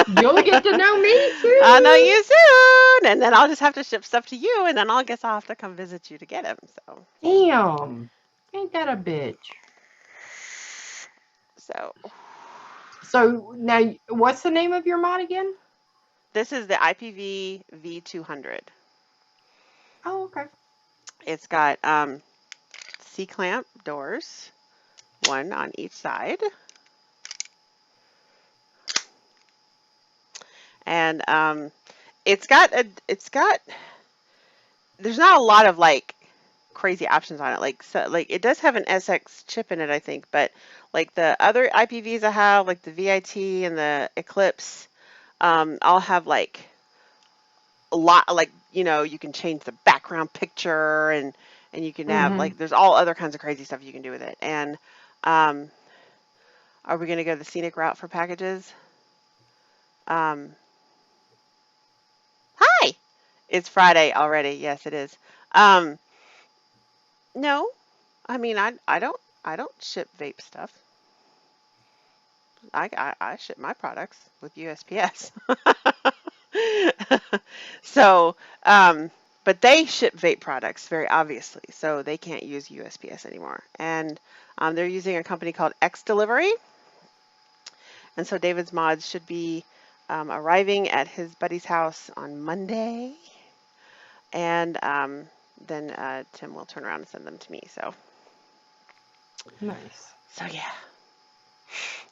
You'll get to know me I know soon. you soon, and then I'll just have to ship stuff to you, and then I'll guess I'll have to come visit you to get them. Damn. Ain't that a bitch? So So now, what's the name of your mod again? this is the IPV V200. Oh, okay. It's got C-clamp doors, 1 on each side, and it's got there's not a lot of like crazy options on it. Like it does have an SX chip in it, I think, but like the other IPVs I have, like the VIT and the Eclipse, I'll have like a lot, like you can change the background picture, and you can have Mm-hmm. like there's all other kinds of crazy stuff you can do with it. And um, are we gonna go the scenic route for packages? Um, Hi, it's Friday already. Yes, it is. Um, no, I mean I don't ship vape stuff. I ship my products with USPS. So, but they ship vape products very obviously, so they can't use USPS anymore. And they're using a company called X Delivery. And so David's mods should be arriving at his buddy's house on Monday. And then Tim will turn around and send them to me. Nice. So yeah.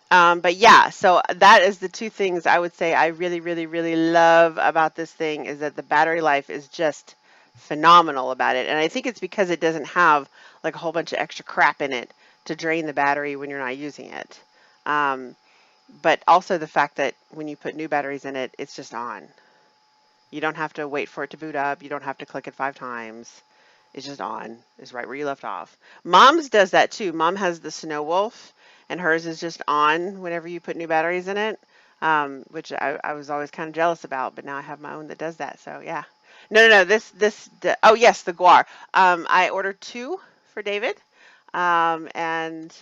But yeah, so that is the 2 things I would say I really, really, really love about this thing is that the battery life is just phenomenal about it. And I think it's because it doesn't have like a whole bunch of extra crap in it to drain the battery when you're not using it. But also the fact that when you put new batteries in it, it's just on. You don't have to wait for it to boot up. You don't have to click it 5 times. It's just on. It's right where you left off. Mom's does that too. Mom has the Snow Wolf, and hers is just on whenever you put new batteries in it, which I was always kind of jealous about, but now I have my own that does that. So yeah. No. Oh yes, the Guar. I ordered 2 for David, and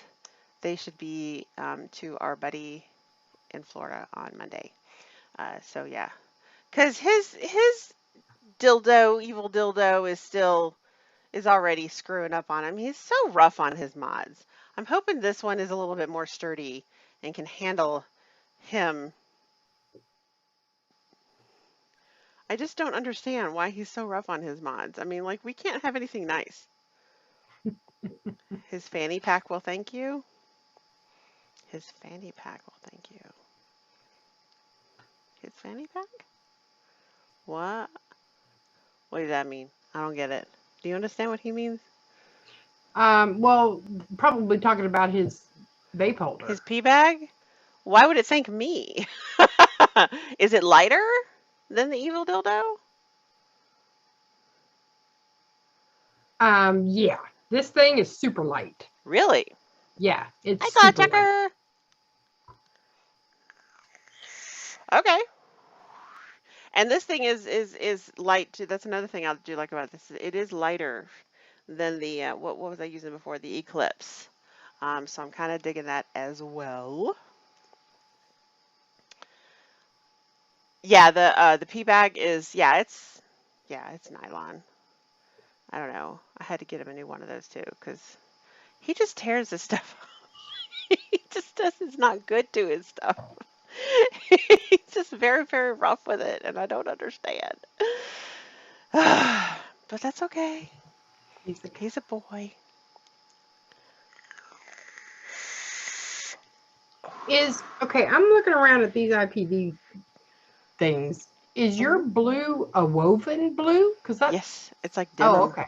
they should be to our buddy in Florida on Monday. So yeah, because his evil dildo is already screwing up on him. He's so rough on his mods. I'm hoping this one is a little bit more sturdy and can handle him. I just don't understand why he's so rough on his mods. I mean, like, we can't have anything nice. His fanny pack will thank you. His fanny pack will thank you. His fanny pack? What? What does that mean? I don't get it. Do you understand what he means? Well, probably talking about his vape holder. His pee bag? Why would it thank me? Is it lighter than the evil dildo? Yeah. This thing is super light. Really? Yeah, it's I got super light. Tucker. Okay. And this thing is light too. That's another thing I do like about this. It is lighter than the what was I using before? The Eclipse. So I'm kind of digging that as well. Yeah, the pee bag is it's nylon. I don't know. I had to get him a new one of those too because he just tears his stuff. He just does. It's not good to his stuff. He's just very, very rough with it, and I don't understand. But that's okay. He's a boy. Okay, I'm looking around at these IPV things. Is your blue a woven blue? Because that's Yes, it's like denim. okay.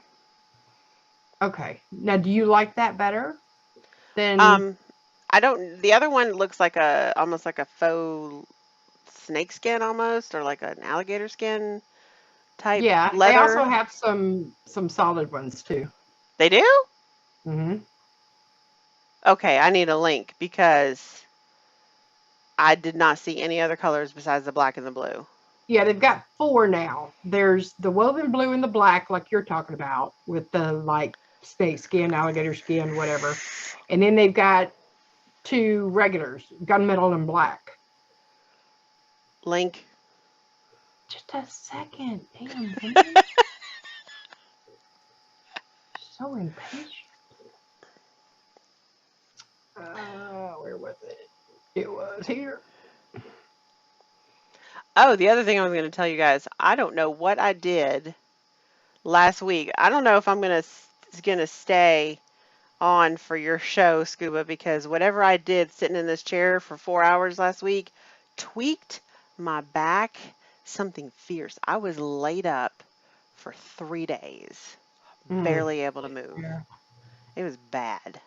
Okay. Now, do you like that better than? I don't. The other one looks like almost like a faux snake skin almost, or like an alligator skin type Yeah, they also leather. have some solid ones too. They do? Hmm. Okay, I need a link because I did not see any other colors besides the black and the blue. Yeah, they've got 4 now. There's the woven blue and the black, like you're talking about, with the like snake skin, alligator skin, whatever. And then they've got 2 regulars, gunmetal and black. Link. Just a second. Damn, woman. So impatient. Where was it? It was here. Oh, the other thing I was going to tell you guys, I don't know what I did last week. I don't know if I'm gonna stay on for your show, Scuba, because whatever I did sitting in this chair for 4 hours last week tweaked my back something fierce. I was laid up for 3 days, barely able to move. Yeah. It was bad.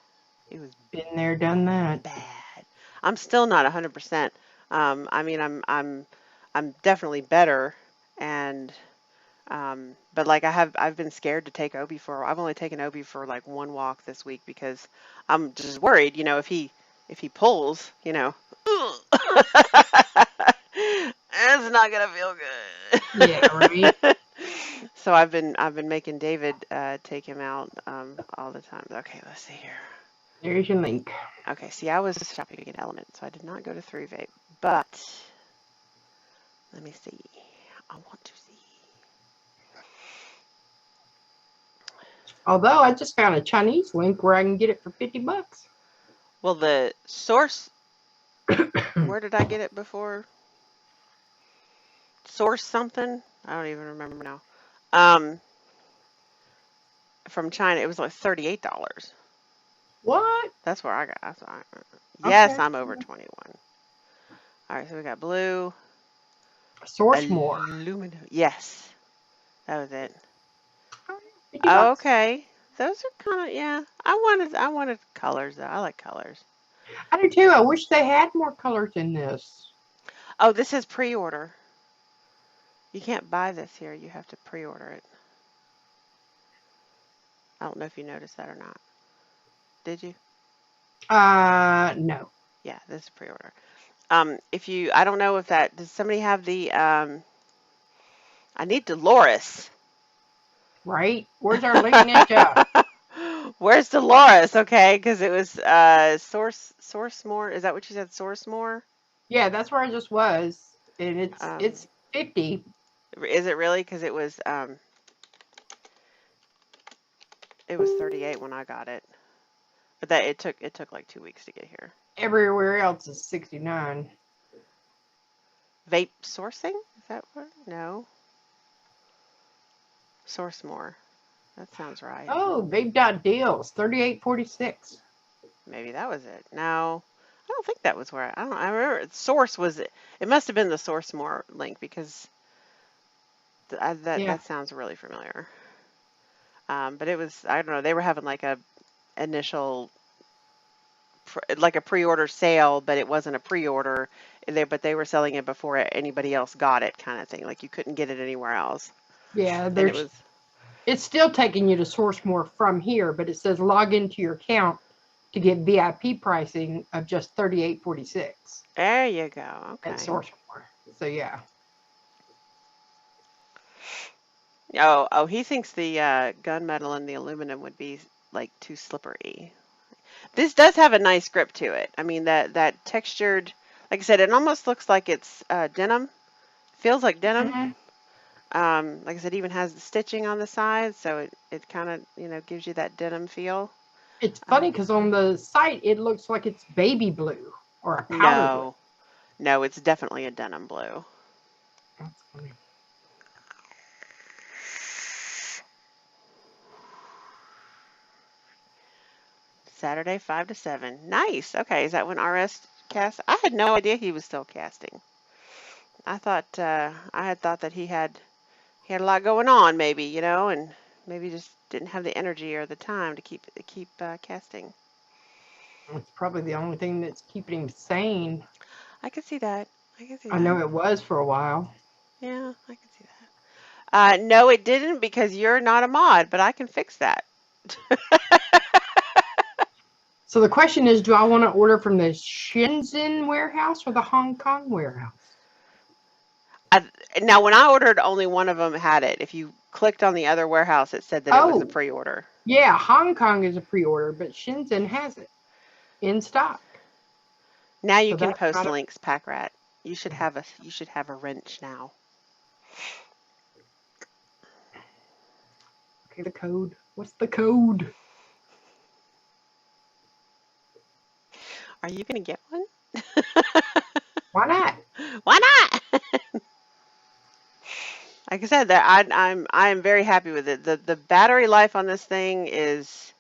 It was Been there, done that. bad. I'm still not 100%. I mean, I'm definitely better, and but like I've been scared to take Obi for. I've only taken Obi for like one walk this week because I'm just worried. If he pulls, it's not gonna feel good. Yeah, right. So I've been making David take him out all the time. Okay, let's see here. There's your link. Okay, see, I was shopping at Element, so I did not go to 3 Vape, but let me see. I want to see. Although I just found a Chinese link where I can get it for $50. Well, the source, where did I get it before? Source something? I don't even remember now. From China, it was like $38. What? That's where I got. Yes, Okay. I'm over 21. All right, so we got blue, Source more. aluminum. Yes, that was it. $50. Okay, those are kind of, yeah. I wanted colors though. I like colors. I do too. I wish they had more colors in this. Oh, this is pre-order. You can't buy this here. You have to pre-order it. I don't know if you noticed that or not. Did you? No. Yeah, this is pre-order. I don't know if does somebody have the, I need Dolores. Right? Where's our link ninja? Where's Dolores? Okay, because it was source more. Is that what you said? Source more? Yeah, that's where I just was. And Um, it's 50. Is it really? Because it was 38 when I got it, but that it took like 2 weeks to get here. Everywhere else is 69. Vape sourcing? Is that what? No. Source more. That sounds right. Oh, vape.deals, 38.46. Maybe that was it. No, I don't think that was where I don't. I remember source was it. It must have been the source more link because Yeah. that sounds really familiar. But it was, I don't know. They were having like a initial like a pre-order sale, but it wasn't a pre-order. But they were selling it before anybody else got it, kind of thing. Like you couldn't get it anywhere else. Yeah, And it was. it's still taking you to source more from here, but it says log into your account to get VIP pricing of just 38.46 There you go. Okay. at source more. So yeah. Oh, he thinks the gunmetal and the aluminum would be like too slippery. This does have a nice grip to it. I mean, that textured, like I said, it almost looks like it's denim. Feels like denim. Mm-hmm. Like I said, even has the stitching on the side, so it kind of, gives you that denim feel. It's funny because on the site it looks like it's baby blue or a powder blue. No, it's definitely a denim blue. That's funny. Saturday, 5 to 7. Nice. Okay, is that when RS cast? I had no idea he was still casting. I had thought that he had a lot going on, maybe, and maybe just didn't have the energy or the time to keep casting. It's probably the only thing that's keeping him sane. I can see that. I can see I know that. it was for a while. Yeah, I can see that. No, it didn't because you're not a mod, but I can fix that. So the question is, do I want to order from the Shenzhen warehouse or the Hong Kong warehouse? Now, when I ordered, only one of them had it. If you clicked on the other warehouse, it said that it was a Oh, pre-order. yeah, Hong Kong is a pre-order, but Shenzhen has it in stock. Now you So can that's post not a... links, Packrat. You should have a wrench now. Okay, the code. What's the code? Are you gonna get one? Why not? Why not? Like I said, that I am very happy with it. The battery life on this thing is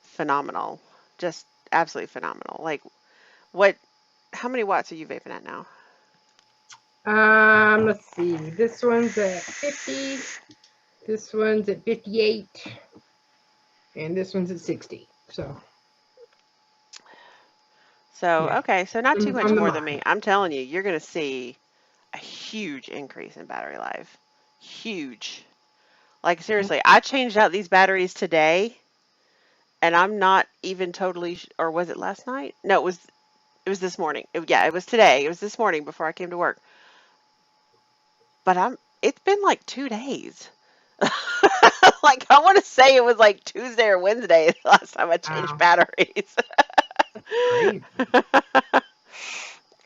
phenomenal, just absolutely phenomenal. Like what? How many watts are you vaping at now? Let's see. This one's at 50. This one's at 58. And this one's at 60. So, yeah. Okay, so not too much On the more than me. mind. I'm telling you, you're gonna see a huge increase in battery life. Huge. Like seriously, I changed out these batteries today, and I'm not even totally. Or was it last night? No, it was this morning. Yeah, it was today. It was this morning before I came to work. But it's been like 2 days. Like I want to say it was like Tuesday or Wednesday the last time I changed Wow. batteries. Great.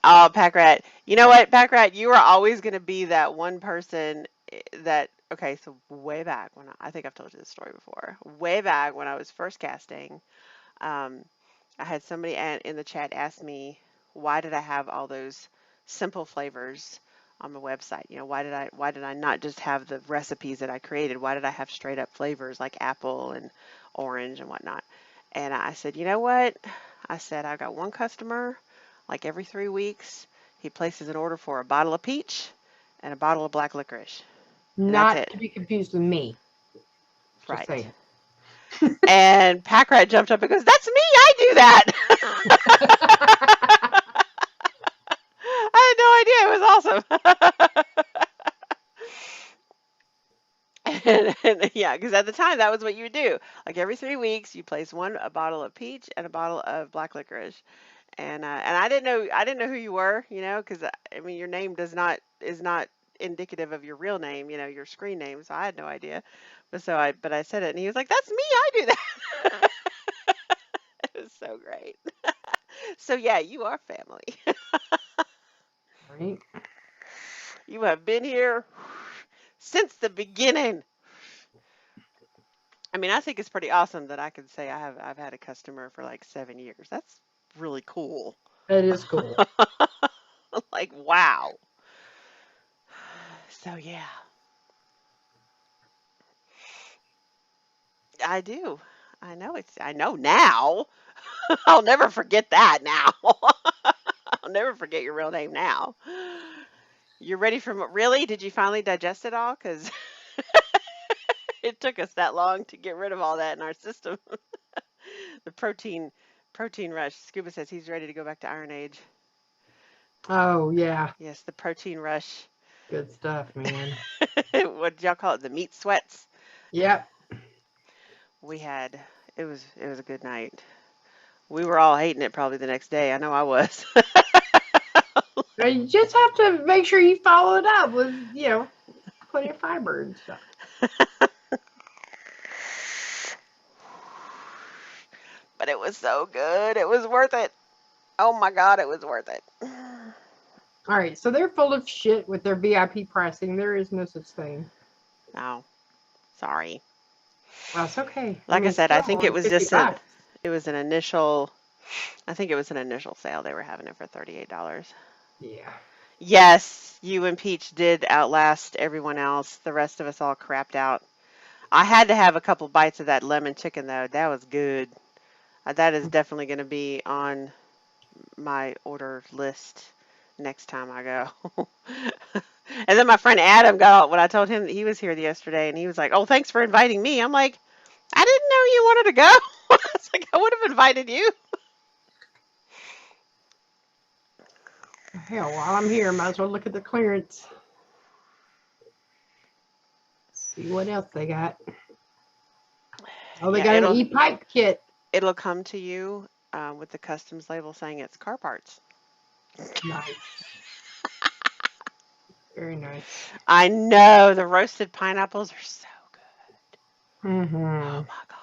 Oh, Packrat. You know what, Packrat? You are always going to be that one person that, okay, so way back when I think I've told you this story before. Way back when I was first casting, um, I had somebody in the chat ask me, why did I have all those simple flavors on the website? You know, why did I not just have the recipes that I created? Why did I have straight up flavors like apple and orange and whatnot? And I said, you know what? I said, I got one customer, like every 3 weeks, he places an order for a bottle of peach and a bottle of black licorice. And that's Not it. to be confused with me. Just Right. saying. And Packrat jumped up and goes, that's me, I do that. I had no idea. It was awesome. and yeah, because at the time that was what you would do. Like every 3 weeks, you place a bottle of peach and a bottle of black licorice. And I didn't know who you were, you know, because I mean your name is not indicative of your real name, you know, your screen name. So I had no idea. But I said it, and he was like, "That's me. I do that." It was so great. So yeah, you are family. Right. You have been here since the beginning. I mean, I think it's pretty awesome that I can say I've had a customer for like 7 years. That's really cool. That is cool. Like wow. So yeah, I do. I know now. I'll never forget that now. I'll never forget your real name now. You're ready for really? Did you finally digest it all? Because it took us that long to get rid of all that in our system. The protein rush. Scuba says he's ready to go back to Iron Age. Oh, yeah. Yes, the protein rush. Good stuff, man. What did y'all call it? The meat sweats. Yep. We had it was a good night. We were all hating it probably the next day. I know I was. Now, you just have to make sure you follow it up with, plenty of fiber and stuff. But it was so good. It was worth it. Oh my God, it was worth it. All right, so they're full of shit with their VIP pricing. There is no such thing. Oh, sorry. That's okay. Like I said, I think it was just $50. it was I think it was an initial sale. They were having it for $38. Yeah. Yes, you and Peach did outlast everyone else. The rest of us all crapped out. I had to have a couple bites of that lemon chicken though. That was good. That is definitely going to be on my order list next time I go. And then my friend Adam got when I told him that he was here yesterday, and he was like, "Oh, thanks for inviting me." I'm like, "I didn't know you wanted to go." I was like, "I would have invited you." Hell, while I'm here, might as well look at the clearance. See what else they got. Oh, they Yeah, got an it'll e-pipe kit. it'll come to you with the customs label saying it's car parts. Nice. Very nice. I know the roasted pineapples are so good. Mm-hmm. Oh my God.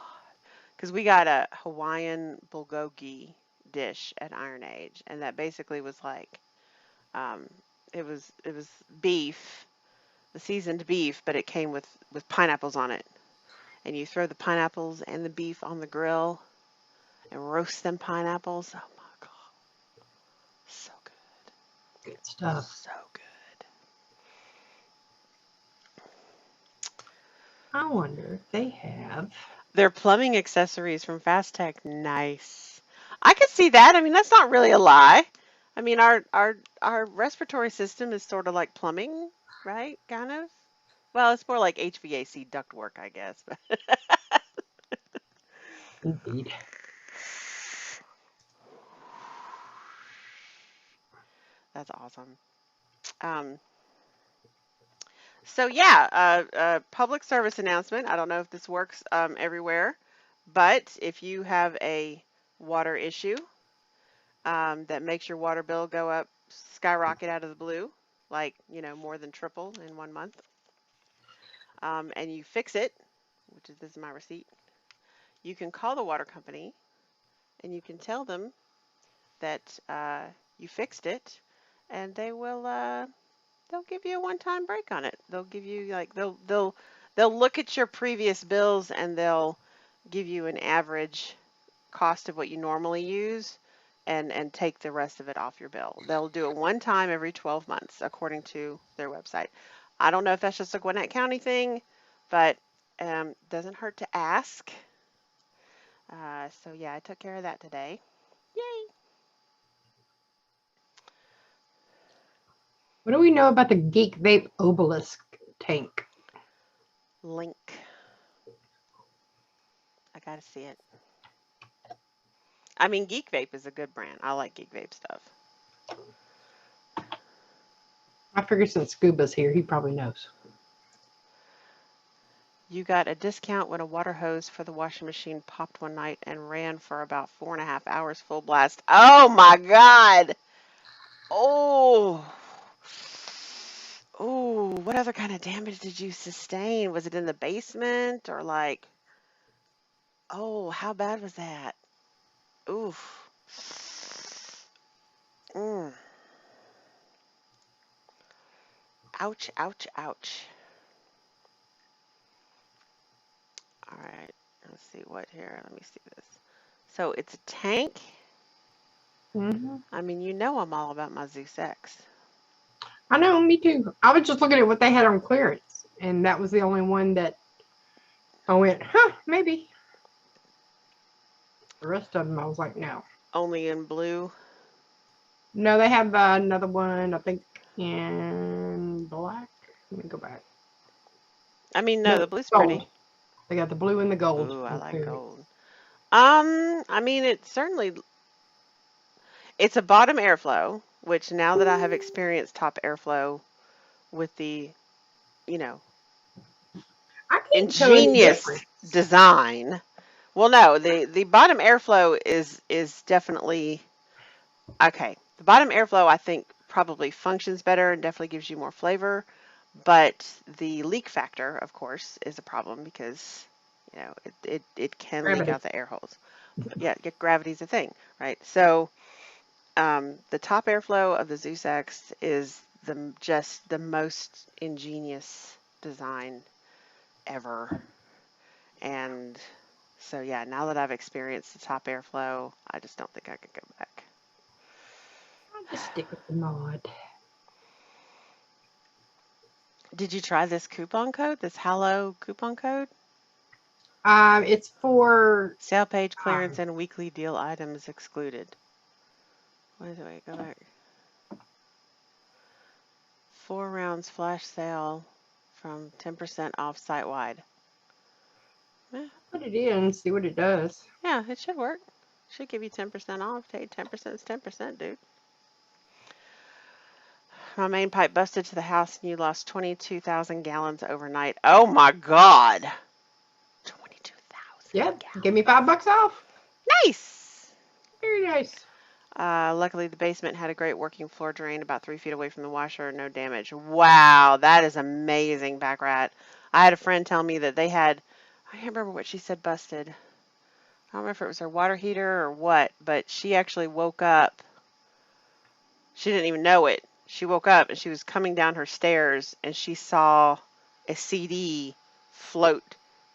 Because we got a Hawaiian bulgogi dish at Iron Age, and that basically was like, um, it was beef, the seasoned beef, but it came with pineapples on it, and you throw the pineapples and the beef on the grill and roast them pineapples. Oh my God, so good, Good stuff. so good. I wonder if they have. Their plumbing accessories from Fast Tech, nice. I could see that. I mean, that's not really a lie. I mean, our respiratory system is sort of like plumbing, right? Kind of. Well, it's more like HVAC ductwork, I guess. But Indeed. that's awesome. Um, so yeah, public service announcement. I don't know if this works everywhere, but if you have a water issue that makes your water bill go up, skyrocket out of the blue, like, more than triple in 1 month, and you fix it, which is, this is my receipt, you can call the water company and you can tell them that you fixed it, and they'll give you a one-time break on it. They'll give you, like, they'll look at your previous bills and they'll give you an average cost of what you normally use and take the rest of it off your bill. They'll do it one time every 12 months, according to their website. I don't know if that's just a Gwinnett County thing, but doesn't hurt to ask. So yeah, I took care of that today. Yay! What do we know about the Geek Vape Obelisk tank? Link. I gotta see it. I mean, Geek Vape is a good brand. I like Geek Vape stuff. I figure since Scuba's here, he probably knows. You got a discount when a water hose for the washing machine popped one night and ran for about 4.5 hours full blast. Oh my God! Oh, oh, what other kind of damage did you sustain? Was it in the basement or like, oh, how bad was that? Oof. Mm. Ouch, ouch, ouch. All right, let's see what here. Let me see this. So it's a tank. Mm-hmm. I mean, I'm all about my Zeus X. I know, me too. I was just looking at what they had on clearance, and that was the only one that I went, maybe. The rest of them, I was like, no. Only in blue. No, they have another one, I think, in black. Let me go back. I mean, no, the blue's gold. pretty. They got the blue and the gold. Ooh, I on like clearance. gold. I mean, it's a bottom airflow, which now that I have experienced top airflow with the, you know, I can't tell any ingenious difference. design. Well, no, the bottom airflow is definitely okay. The bottom airflow, I think, probably functions better and definitely gives you more flavor, but the leak factor, of course, is a problem because, it can leak Gravity. out the air holes. Yeah, gravity's a thing, right? So the top airflow of the Zeus X is just the most ingenious design ever. And so yeah, now that I've experienced the top airflow, I just don't think I could go back. I'll just stick with the mod. Did you try this coupon code, this Hallow coupon code? It's for Sale page clearance and weekly deal items excluded. Wait, go back. 4 rounds flash sale from 10% off site wide. put it in, see what it does. Yeah, it should work. Should give you 10% off. Hey, 10% is 10%, dude. My main pipe busted to the house and you lost 22,000 gallons overnight. Oh my God. 22,000 Yep. gallons. Give me $5 off. Nice. Very nice. Luckily, the basement had a great working floor drain about 3 feet away from the washer. No damage. Wow, that is amazing, Backrat. I had a friend tell me that they had, I can't remember what she said busted. I don't remember if it was her water heater or what, but she actually woke up. She didn't even know it. She woke up and she was coming down her stairs and she saw a CD float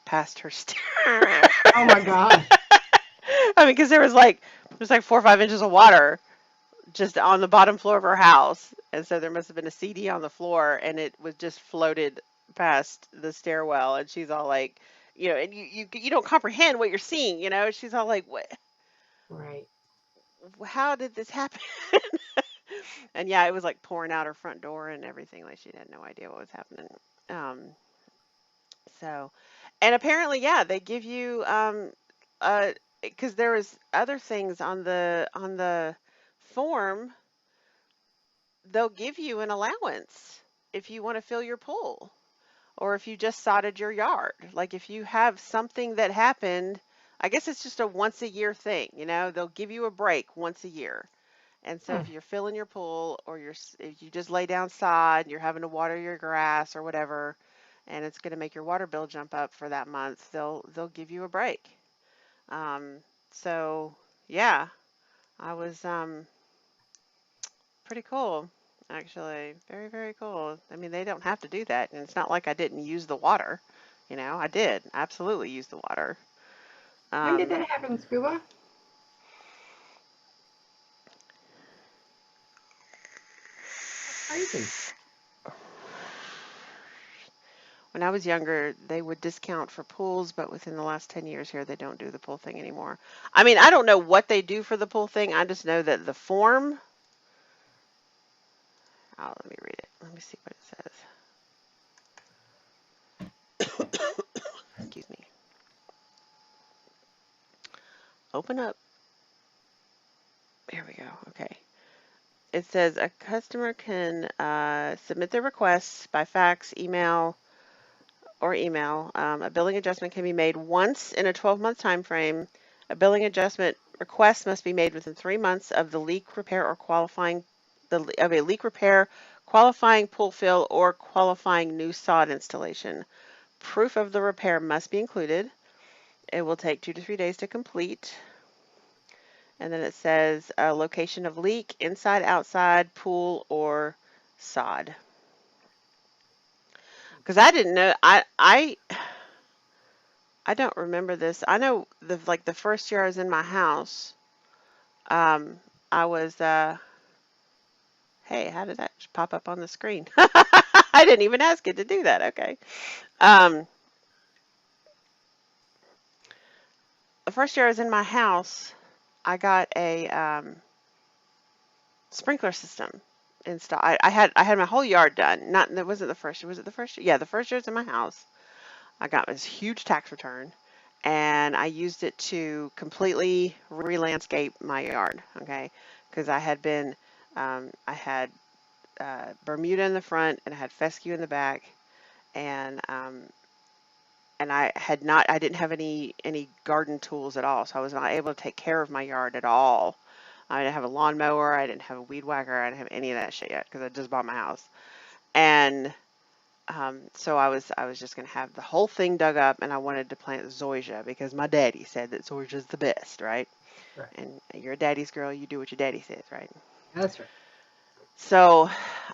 past her stairs. Oh my God. I mean, because there was like 4 or 5 inches of water just on the bottom floor of her house, and so there must have been a CD on the floor, and it was just floated past the stairwell, and she's all like, and you don't comprehend what you're seeing, She's all like, what? Right. How did this happen? And yeah, it was like pouring out her front door and everything. Like she had no idea what was happening. Um, so, and apparently, yeah, they give you because there was other things on the form. They'll give you an allowance if you want to fill your pool or if you just sodded your yard. Like if you have something that happened, I guess it's just a once a year thing, they'll give you a break once a year. And so Hmm. if you're filling your pool or if you just lay down sod, you're having to water your grass or whatever, and it's going to make your water bill jump up for that month, they'll give you a break. Um, so yeah, I was pretty cool, actually. Very, very cool. I mean, they don't have to do that, and it's not like I didn't use the water. I did absolutely use the water. When did Um, that happen, Scuba? Crazy. when I was younger, they would discount for pools, but within the last 10 years here, they don't do the pool thing anymore. I mean, I don't know what they do for the pool thing. I just know that the form. Oh, let me read it. Let me see what it says. Excuse me. Open up. Here we go. Okay. It says a customer can submit their requests by fax, email, or email. A billing adjustment can be made once in a 12-month time frame. A billing adjustment request must be made within 3 months of the leak repair or qualifying of a leak repair, qualifying pool fill, or qualifying new sod installation. Proof of the repair must be included. It will take 2 to 3 days to complete. And then it says location of leak, inside, outside, pool, or sod. Because I didn't know, I don't remember this. I know the first year I was in my house, I was hey, how did that just pop up on the screen? I didn't even ask it to do that. Okay. Um, the first year I was in my house, I got a sprinkler system installed. I had my whole yard done. Not that wasn't the first year. Was it the first year? Yeah, the first year I was in my house. I got this huge tax return and I used it to completely re-landscape my yard, okay? Because I had Bermuda in the front and I had fescue in the back, and I didn't have any garden tools at all, so I was not able to take care of my yard at all. I didn't have a lawnmower, I didn't have a weed whacker, I didn't have any of that shit yet because I just bought my house, and so I was just gonna have the whole thing dug up, and I wanted to plant zoysia because my daddy said that zoysia is the best, right? Right. And you're a daddy's girl, you do what your daddy says, right? That's right. So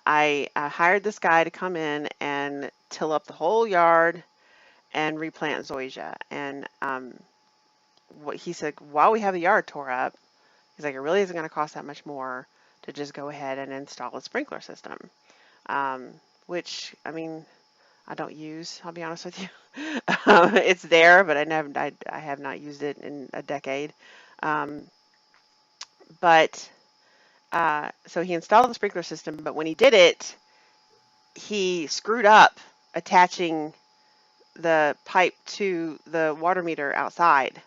I hired this guy to come in and till up the whole yard and replant zoysia. And what he said, while we have the yard tore up, he's like, it really isn't going to cost that much more to just go ahead and install a sprinkler system, which I mean I don't use. I'll be honest with you. It's there, but I have not used it in a decade. Um, but so he installed the sprinkler system, but when he did it, he screwed up attaching the pipe to the water meter outside,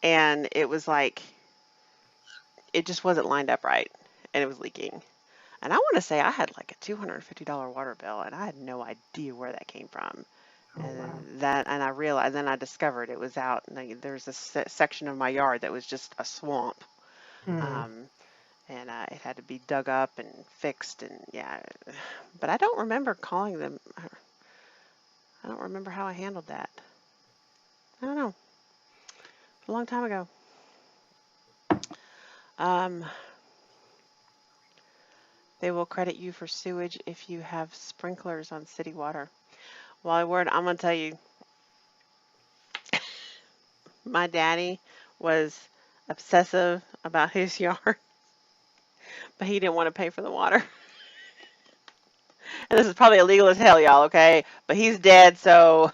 and it was like it just wasn't lined up right, and it was leaking. And I want to say I had like a $250 water bill, and I had no idea where that came from. Oh, wow. And I realized, then I discovered it was out. Like, there's a section of my yard that was just a swamp, Hmm. um, and it had to be dug up and fixed, and yeah. But I don't remember calling them. I don't remember how I handled that. I don't know. A long time ago. Um, they will credit you for sewage if you have sprinklers on city water. Well, word, I'm gonna tell you, my daddy was obsessive about his yard, but he didn't want to pay for the water. And this is probably illegal as hell, y'all, okay? But he's dead, so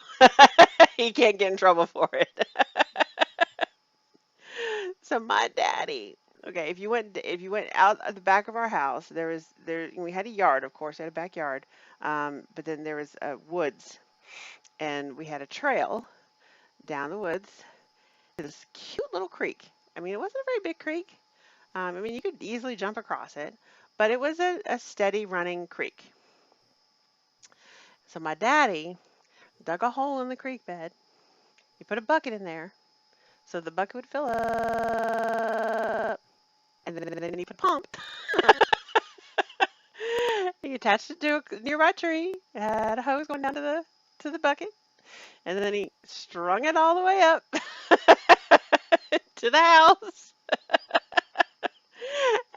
he can't get in trouble for it. So my daddy, okay, if you went out at the back of our house, we had a yard, of course, we had a backyard, but then there was woods, and we had a trail down the woods to this cute little creek. I mean, it wasn't a very big creek. I mean, you could easily jump across it, but it was a steady running creek. So my daddy dug a hole in the creek bed. He put a bucket in there so the bucket would fill up, and then he put a pump. He attached it to a nearby tree, had a hose going down to the bucket, and then he strung it all the way up to the house.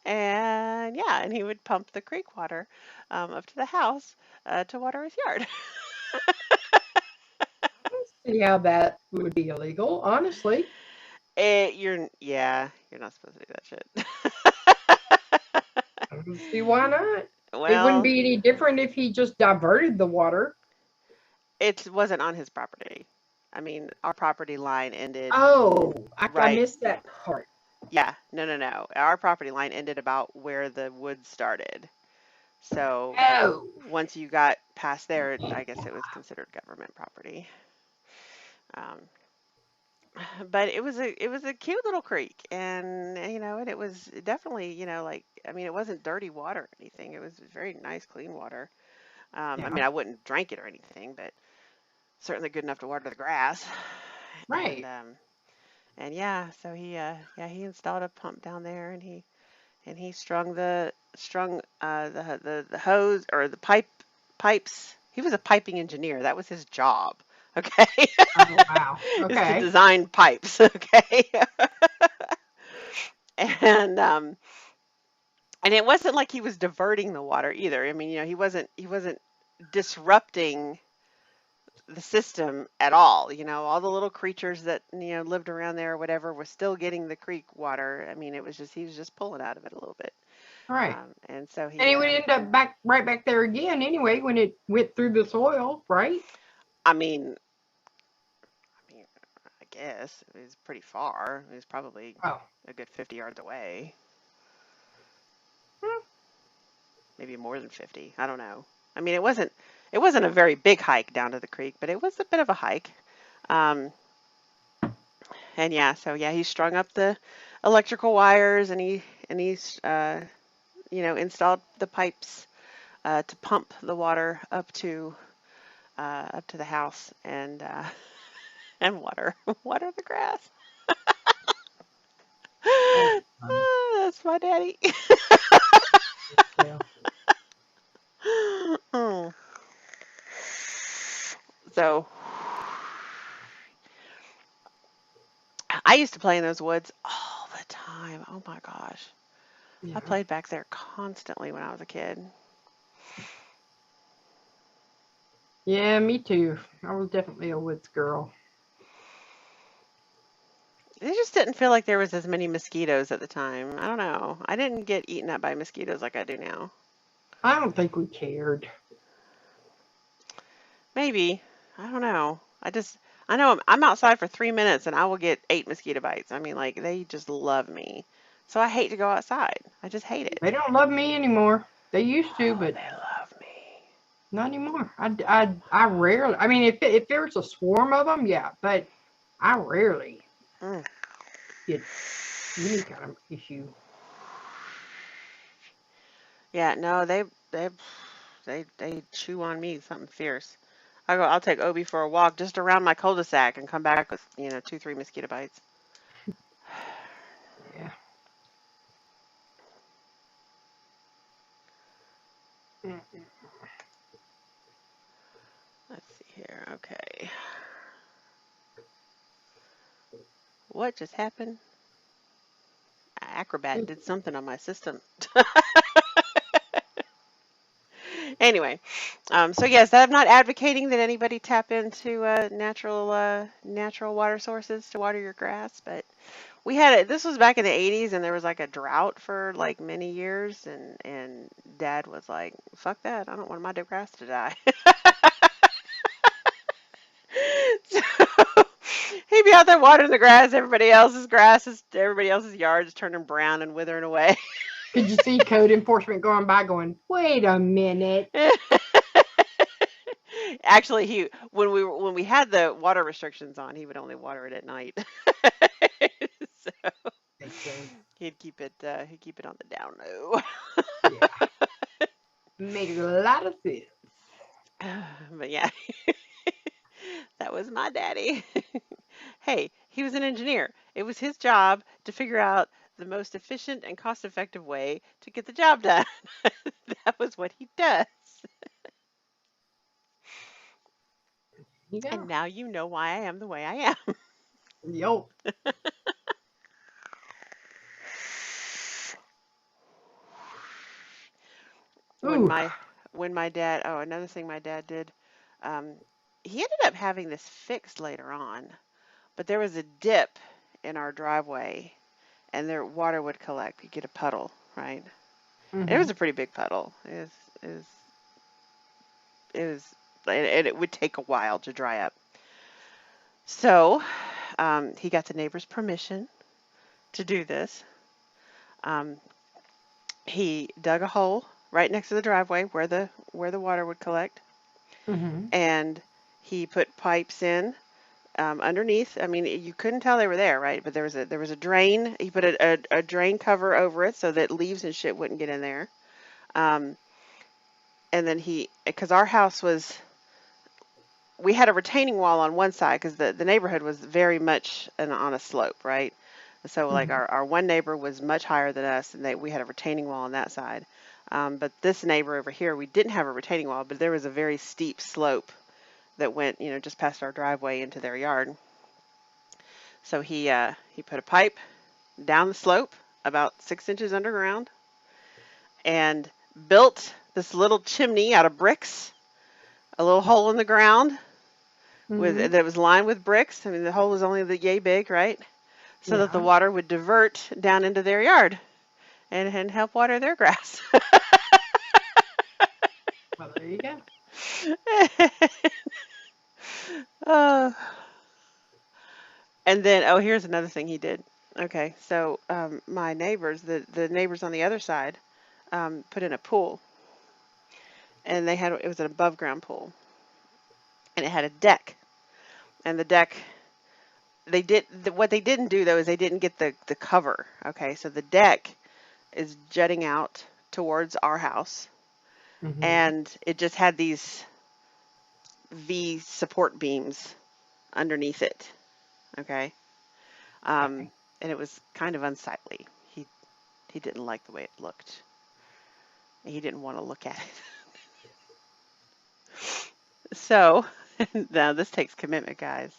And yeah, and he would pump the creek water up to the house to water his yard. See how that would be illegal, honestly. You're not supposed to do that shit. I don't see why not. It wouldn't Well, be any different if he just diverted the water. it wasn't on his property. I mean, our property line ended Oh, I right. missed that part. Yeah, no, no, no. Our property line ended about where the woods started. So Oh, once you got past there, I guess it was considered government property. Um, but it was a cute little creek, and and it was definitely like, I mean, it wasn't dirty water or anything. It was very nice, clean water. I yeah, mean, I wouldn't drink it or anything, but certainly good enough to water the grass. And right. yeah, so he installed a pump down there, and he strung the hose or the pipes. He was a piping engineer. That was his job. Okay, Oh, wow. is to Okay. design pipes. Okay, and um, and it wasn't like he was diverting the water either. I mean, he wasn't disrupting the system at all. All the little creatures that lived around there or whatever were still getting the creek water. I mean, he was just pulling out of it a little bit. All right. And so And it would end up right back there again anyway when it went through the soil, right? I mean, I guess it was pretty far. It was probably Oh. a good 50 yards away, Hmm. maybe more than 50. I don't know. I mean, it wasn't a very big hike down to the creek, but it was a bit of a hike. Um, and yeah, so yeah, he strung up the electrical wires, and he's installed the pipes to pump the water up to the house, and water the grass. That's funny. That's my daddy. Yeah. Oh. So I used to play in those woods all the time. Oh my gosh. I Yeah. played back there constantly when I was a kid. Yeah, me too. I was definitely a woods girl. It just didn't feel like there was as many mosquitoes at the time. I don't know. I didn't get eaten up by mosquitoes like I do now. I don't think we cared. Maybe. I don't know. I know I'm outside for 3 minutes and I will get 8 mosquito bites. I mean, like, they just love me. So I hate to go outside. I just hate it. They don't love me anymore. They used to, Oh, but they love me. not anymore. I rarely. I mean, if there's a swarm of them, yeah, but I rarely Mm. get any kind of issue. Yeah, no, they chew on me something fierce. I'll take Obi for a walk just around my cul-de-sac and come back with, 2, 3 mosquito bites. Yeah. Mm. Let's see here. Okay. What just happened? Acrobat did something on my system. Anyway, so yes, I'm not advocating that anybody tap into natural water sources to water your grass, but we had it. This was back in the 80s, and there was like a drought for like many years, and Dad was like, "Fuck that! I don't want my grass to die." So he'd be out there watering the grass. Everybody else's yard is turning brown and withering away. Could you see code enforcement going by going, wait a minute? Actually, when we had the water restrictions on, he would only water it at night. So Makes sense. he'd keep it on the down low. Yeah. Makes a lot of sense. But yeah, that was my daddy. Hey, he was an engineer. It was his job to figure out the most efficient and cost-effective way to get the job done. That was what he does. You And go. now you know why I am the way I am. Yo. When Ooh. my dad, oh, another thing my dad did, um, he ended up having this fixed later on, but there was a dip in our driveway, and their water would collect. You get a puddle, right? And it Mm-hmm. was a pretty big puddle. It was, it was, and it would take a while to dry up. So, he got the neighbor's permission to do this. Um, he dug a hole right next to the driveway where the water would collect, Mm-hmm. and he put pipes in underneath. I mean, you couldn't tell they were there, right? But there was a drain. He put a drain cover over it so that leaves and shit wouldn't get in there. Um, and then because our house we had a retaining wall on one side because the neighborhood was very much on a slope, right? So like Mm-hmm. our one neighbor was much higher than us, and we had a retaining wall on that side. But this neighbor over here, we didn't have a retaining wall, but there was a very steep slope that went, just past our driveway into their yard. So he put a pipe down the slope about 6 inches underground and built this little chimney out of bricks, a little hole in the ground Mm-hmm. that was lined with bricks. I mean, the hole was only the yay big, right? So that the Yeah. water would divert down into their yard and help water their grass. Well, there you go. uh, and then, oh, here's another thing he did. Okay, so my neighbors, the neighbors on the other side, put in a pool, and it was an above ground pool, and it had a deck, and the deck what they didn't do though is they didn't get the cover. Okay, so the deck is jutting out towards our house, Mm-hmm. and it just had these V support beams underneath it. Okay, Okay. and it was kind of unsightly. He didn't like the way it looked. He didn't want to look at it. So now this takes commitment, guys.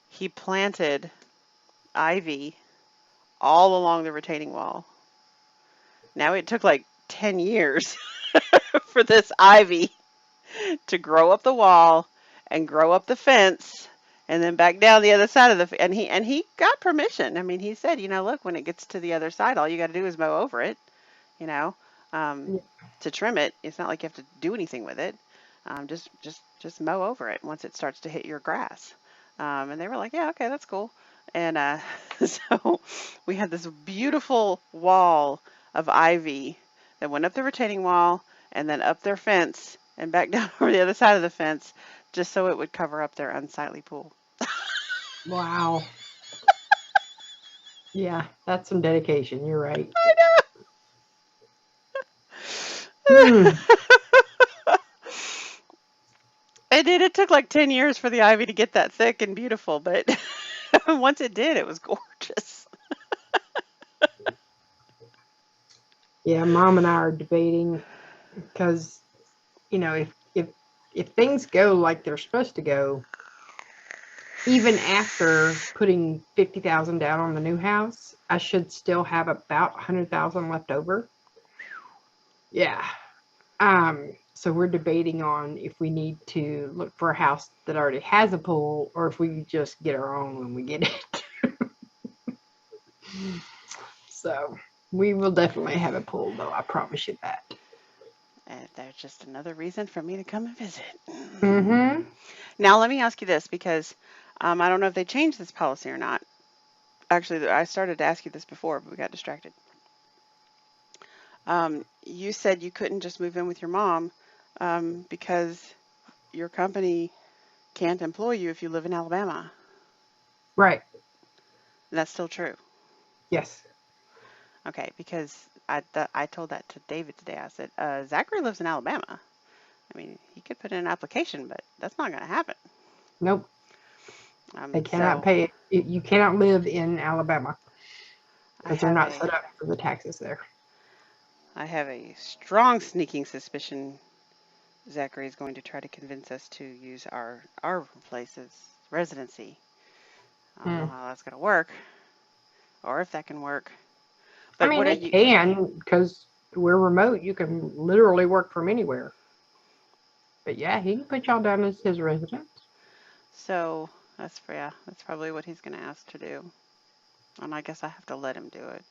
He planted ivy all along the retaining wall. Now it took like 10 years for this ivy to grow up the wall and grow up the fence and then back down the other side of and he got permission. I mean, he said, look, when it gets to the other side, all you got to do is mow over it, you know, um, Yeah. to trim it. It's not like you have to do anything with it. Just mow over it once it starts to hit your grass. And they were like, yeah, okay, that's cool. And so we had this beautiful wall of ivy that went up the retaining wall and then up their fence and back down over the other side of the fence just so it would cover up their unsightly pool. Wow. Yeah, that's some dedication. You're right. I know. Hmm. It took like 10 years for the ivy to get that thick and beautiful, but once it did, it was gorgeous. Yeah, Mom and I are debating because, if things go like they're supposed to go, even after putting 50,000 down on the new house, I should still have about 100,000 left over. Yeah. So we're debating on if we need to look for a house that already has a pool or if we just get our own when we get it. So we will definitely have a pool, though. I promise you that. And there's just another reason for me to come and visit. Mm-hmm. Now, let me ask you this because I don't know if they changed this policy or not. Actually, I started to ask you this before, but we got distracted. You said you couldn't just move in with your mom because your company can't employ you if you live in Alabama. Right. That's still true. Yes. Okay, because I told that to David today. I said, Zachary lives in Alabama. I mean, he could put in an application, but that's not going to happen. Nope. They cannot So pay. You cannot live in Alabama I because they're have not a set up for the taxes there. I have a strong sneaking suspicion Zachary is going to try to convince us to use our place as residency. I don't know Hmm. how that's going to work, or if that can work. I But mean, what are it you? can because we're remote. You can literally work from anywhere. But yeah, he can put y'all down as his residence. So that's probably what he's going to ask to do, and I guess I have to let him do it.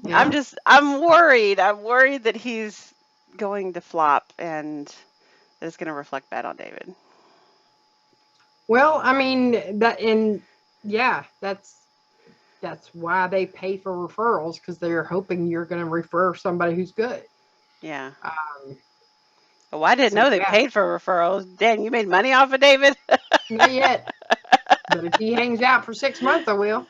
Yeah. I'm worried. I'm worried that he's going to flop and that it's going to reflect bad on David. Well, I mean that's why they pay for referrals because they're hoping you're going to refer somebody who's good. Yeah. Um, Oh, I didn't so know they yeah, paid for referrals. Dan, you made money off of David? not yet. But if he hangs out for 6 months, I will.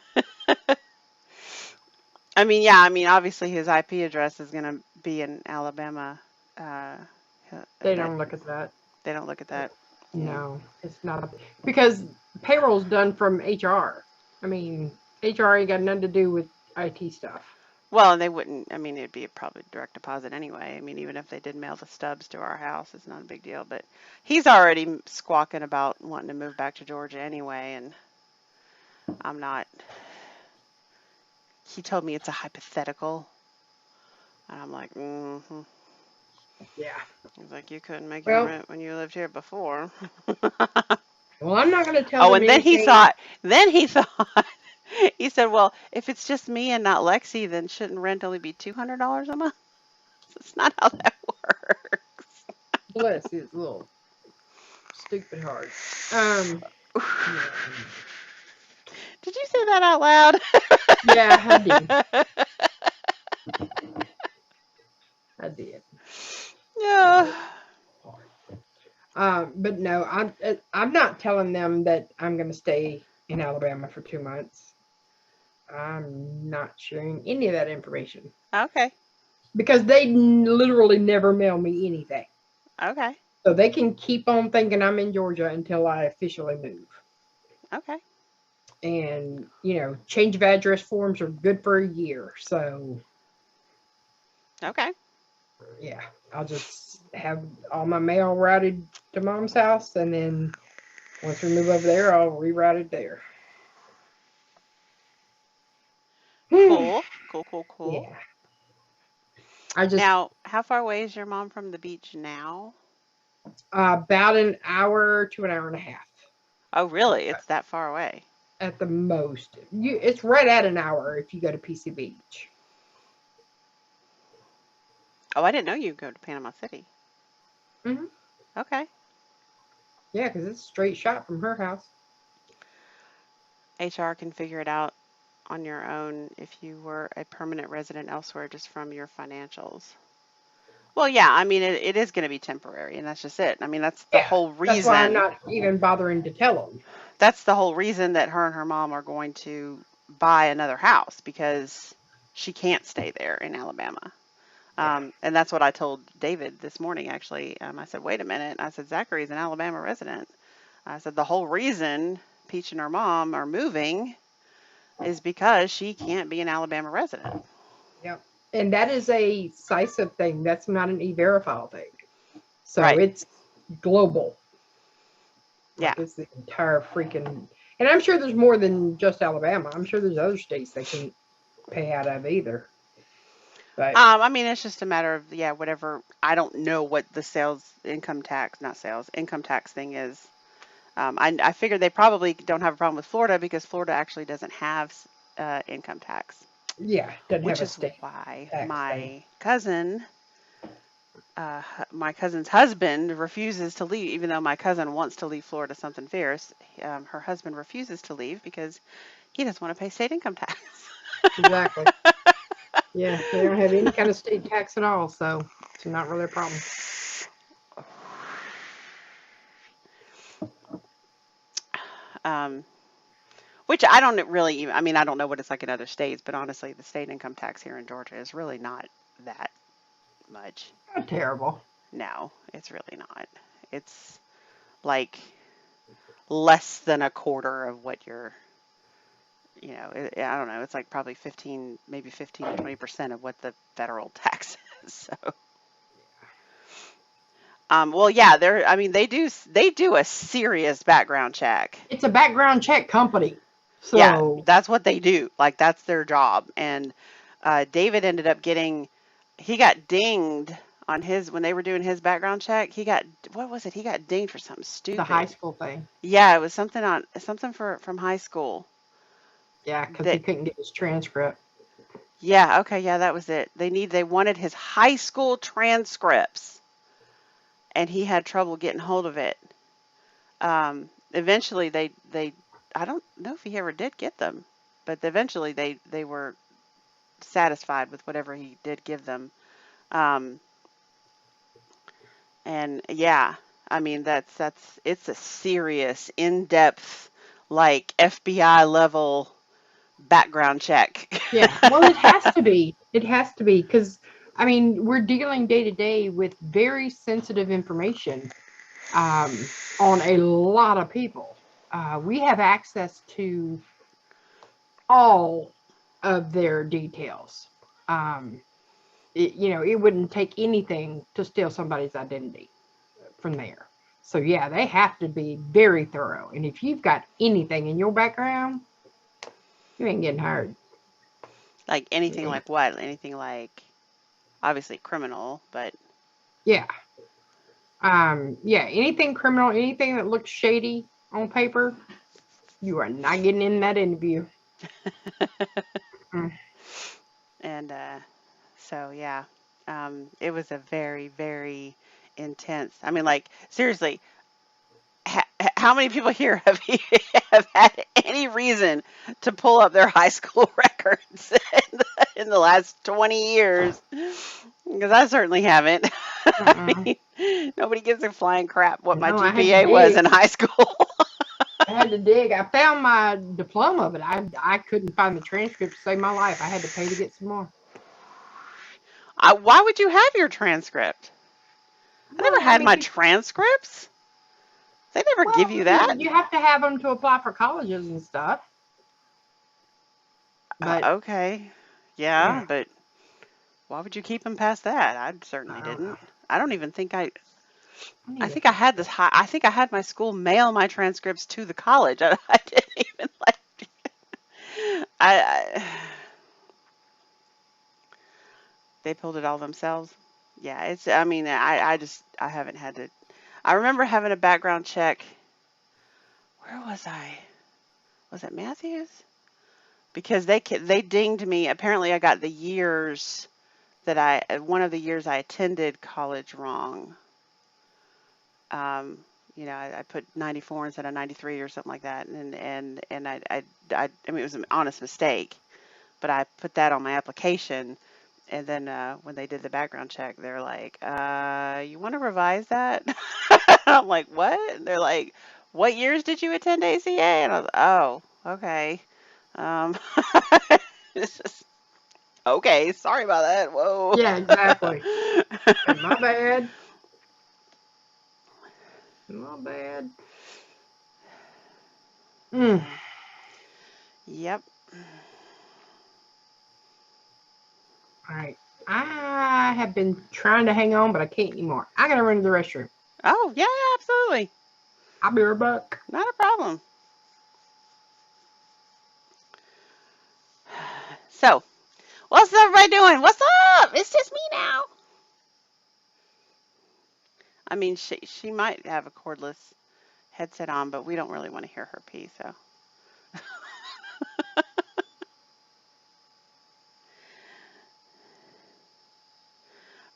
I mean, yeah, I mean, obviously his IP address is going to be in Alabama. Uh, They that don't look at that. they don't look at that. Yeah. No, it's not because payroll's done from HR. I mean, HR ain't got nothing to do with IT stuff. Well, they wouldn't. I mean, it'd be probably direct deposit anyway. I mean, even if they did mail the stubs to our house, it's not a big deal. But he's already squawking about wanting to move back to Georgia anyway, and I'm not. He told me it's a hypothetical, and I'm like, mm-hmm. Yeah. He's like, you couldn't make your Well, rent when you lived here before. I'm not going to tell Oh, them and then he anything. thought, he said, well, if it's just me and not Lexi, then shouldn't rent only be $200 a month? That's not how that works. Bless his little stupid heart. Yeah, Did you say that out loud? yeah, I did. I did. Yeah. But no, I'm not telling them that I'm going to stay in Alabama for 2 months. I'm not sharing any of that information Okay. because they literally never mail me anything. Okay. So they can keep on thinking I'm in Georgia until I officially move. Okay. And, change of address forms are good for a year. So, Okay. yeah, I'll just have all my mail routed to Mom's house. And then once we move over there, I'll reroute it there. Cool. Cool, cool, cool. Yeah. I just Now, how far away is your mom from the beach now? about an hour to an hour and a half Oh, really? It's that far away. at the most. It's right at an hour if you go to PC Beach. Oh, I didn't know you go to Panama City. Mm-hmm. Okay. Yeah, because it's a straight shot from her house. HR can figure it out on your own if you were a permanent resident elsewhere just from your financials. Well, yeah, I mean, it is going to be temporary, and that's just it. I mean, that's the Yeah, whole that's why I'm reason. not even bothering to tell them. That's the whole reason that her and her mom are going to buy another house because she can't stay there in Alabama. Yeah. And that's what I told David this morning, actually. I said, wait a minute. I said, Zachary's an Alabama resident. I said, the whole reason Peach and her mom are moving is because she can't be an Alabama resident. Yep. And that is a CISA thing. That's not an E-Verify thing. So Right. it's global. Yeah. Like it's the entire freaking. And I'm sure there's more than just Alabama. I'm sure there's other states they can't pay out of either. But I mean, it's just a matter of, yeah, whatever. I don't know what the income tax thing is. I figured they probably don't have a problem with Florida because Florida actually doesn't have income tax, yeah, doesn't which have a is state why tax thing. my cousin's husband refuses to leave, even though my cousin wants to leave Florida something fierce. Her husband refuses to leave because he doesn't want to pay state income tax. Exactly. Yeah, they don't have any kind of state tax at all, so it's not really a problem. Which I don't really even, I mean, I don't know what it's like in other states, but honestly, the state income tax here in Georgia is really not that much. Not terrible. No, it's really not. It's like less than a quarter of what you're, I don't know, it's like probably 15, maybe 15 to 20% of what the federal tax is. So, well, yeah, I mean, they do a serious background check. It's a background check company. So Yeah, that's what they do. Like, that's their job. And David ended up he got dinged on when they were doing his background check. What was it? He got dinged for something stupid. the high school thing. Yeah, it was something from high school. Yeah, because he couldn't get his transcript. Yeah, okay, yeah, that was it. They wanted his high school transcripts, and he had trouble getting hold of it. Eventually, I don't know if he ever did get them, but eventually they were satisfied with whatever he did give them. And yeah, I mean, it's a serious, in-depth, like FBI level background check. Yeah, well, it has to be. It has to be because, I mean, we're dealing day to day with very sensitive information on a lot of people. We have access to all of their details. It wouldn't take anything to steal somebody's identity from there. So yeah, they have to be very thorough. And if you've got anything in your background, you ain't getting hired. Like anything like what? Anything like obviously criminal, but yeah. Anything criminal, anything that looks shady on paper, you are not getting in that interview. And so yeah, it was a very, very intense. I mean, like seriously, how many people here have had any reason to pull up their high school records in the last 20 years? Because I certainly haven't. I mean, nobody gives a flying crap what my GPA was in high school. I had to dig. I found my diploma, but I couldn't find the transcript to save my life. I had to pay to get some more. Why would you have your transcript? I never had my transcripts. They never give you that. You have to have them to apply for colleges and stuff. But, okay. Yeah, but why would you keep them past that? I certainly didn't. I don't even think I think I had this I think I had my school mail my transcripts to the college. I didn't even they pulled it all themselves. Yeah, I mean, I haven't had to. I remember having a background check. Where was I? Was it Matthews? Because they dinged me. Apparently, I got the years that one of the years I attended college wrong. I put 94 instead of 93 or something like that, and I mean, it was an honest mistake, but I put that on my application, and then when they did the background check, they're like, you want to revise that? I'm like, what? And they're like, what years did you attend ACA? And I was, oh, okay. It's just, Okay, sorry about that. Whoa. Yeah, exactly. Okay, my bad. My bad. Yep. All right. I have been trying to hang on, but I can't anymore. I gotta run to the restroom. Oh, yeah, absolutely. I'll be right back. Not a problem. So, what's everybody doing? What's up? It's just me now. I mean, she might have a cordless headset on, but we don't really want to hear her pee, so.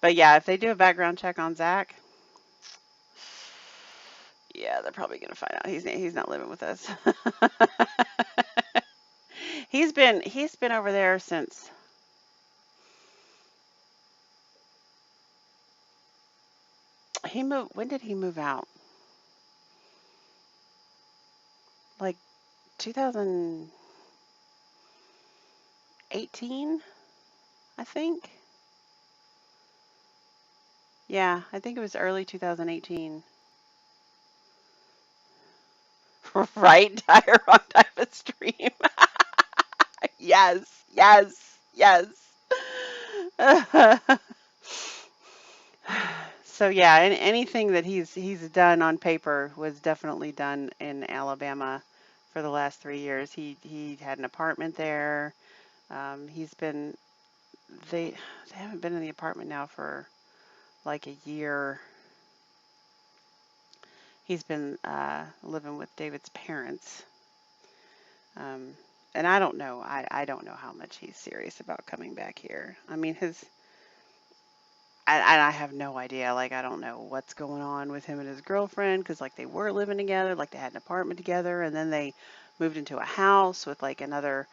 But yeah, if they do a background check on Zach, yeah, they're probably gonna find out he's not living with us. He's been over there since he moved. When did he move out? Like 2018, I think. Yeah, I think it was early 2018. Right? Dire wrong type of stream. Yes, yes, yes. So yeah, and anything that he's done on paper was definitely done in Alabama for the last 3 years. He had an apartment there. He's been they haven't been in the apartment now for like a year. He's been living with David's parents. Um, and I don't know. I don't know how much he's serious about coming back here. I mean, I have no idea. Like, I don't know what's going on with him and his girlfriend because, like, they were living together, like, they had an apartment together, and then they moved into a house with, like, another,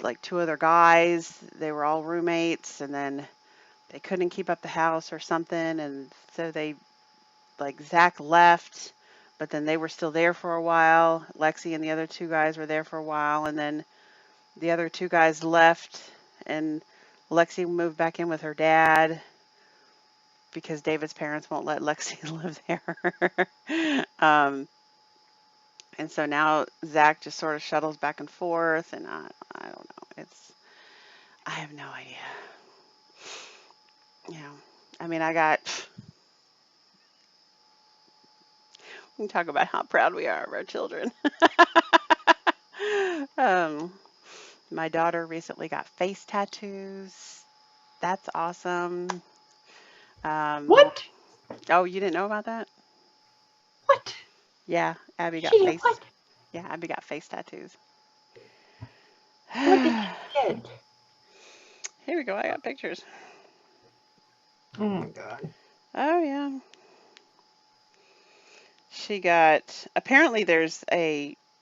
like two other guys. They were all roommates, and then they couldn't keep up the house or something, and so like, Zach left, but then they were still there for a while. Lexi and the other two guys were there for a while, and then the other two guys left, and Lexi moved back in with her dad because David's parents won't let Lexi live there. And so now Zach just sort of shuttles back and forth, and I don't know. I have no idea. You know, I mean, we can talk about how proud we are of our children. um, my daughter recently got face tattoos. That's awesome. What? Oh, you didn't know about that? What? Yeah, Abby got She did face. what? Yeah, Abby got face tattoos. What did you get? Here we go. I got pictures. Oh my god. Oh yeah. She got. Apparently, there's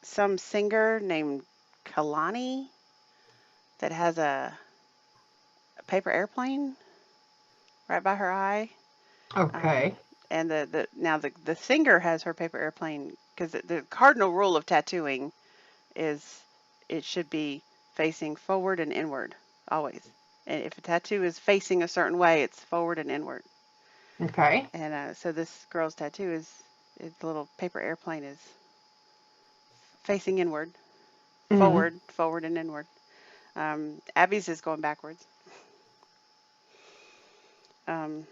some singer named Kalani that has a paper airplane right by her eye. Okay. And the singer has her paper airplane because the cardinal rule of tattooing is it should be facing forward and inward always. And if a tattoo is facing a certain way, it's forward and inward. Okay. And so this girl's tattoo the little paper airplane is facing inward, Mm-hmm. forward and inward. Abby's is going backwards. Um,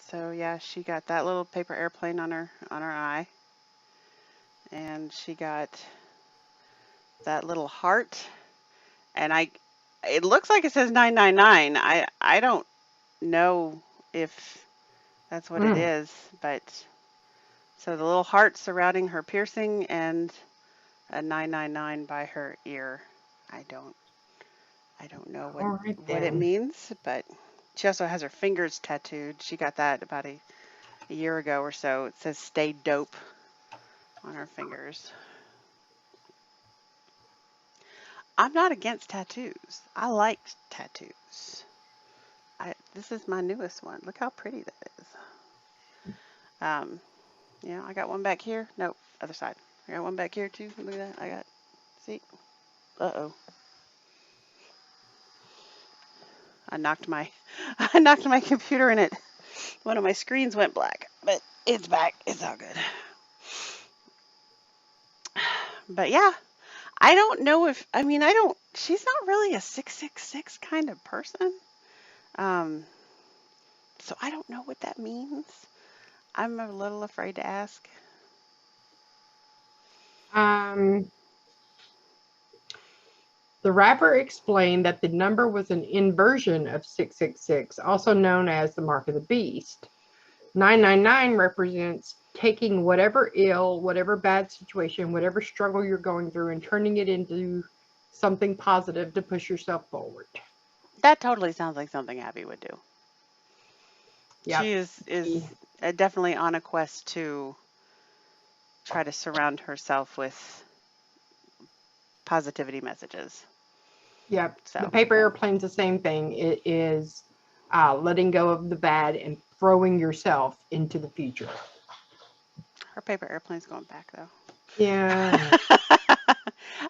so yeah, she got that little paper airplane on her eye, and she got that little heart. And it looks like it says 999. I don't know if that's what it Mm. is, but so the little heart surrounding her piercing and a 999 by her ear. I don't know All right what it then. means, but she also has her fingers tattooed. She got that about a year ago or so. It says "Stay Dope" on her fingers. I'm not against tattoos. I like tattoos. This is my newest one. Look how pretty that is. Yeah, I got one back here. Nope, other side. I got one back here too. Look at that. See? Uh-oh. I knocked my I knocked my computer and one of my screens went black, but it's back. It's all good. But yeah, I don't know if I mean I don't. She's not really a 666 kind of person. Um, so I don't know what that means. I'm a little afraid to ask. Um, the rapper explained that the number was an inversion of 666, also known as the mark of the beast. 999 represents taking whatever ill, whatever bad situation, whatever struggle you're going through and turning it into something positive to push yourself forward. That totally sounds like something Abby would do. Yeah. She is definitely on a quest to try to surround herself with positivity messages. Yep. So The paper airplane's the same thing. It is letting go of the bad and throwing yourself into the future. her paper airplane's going back though. Yeah.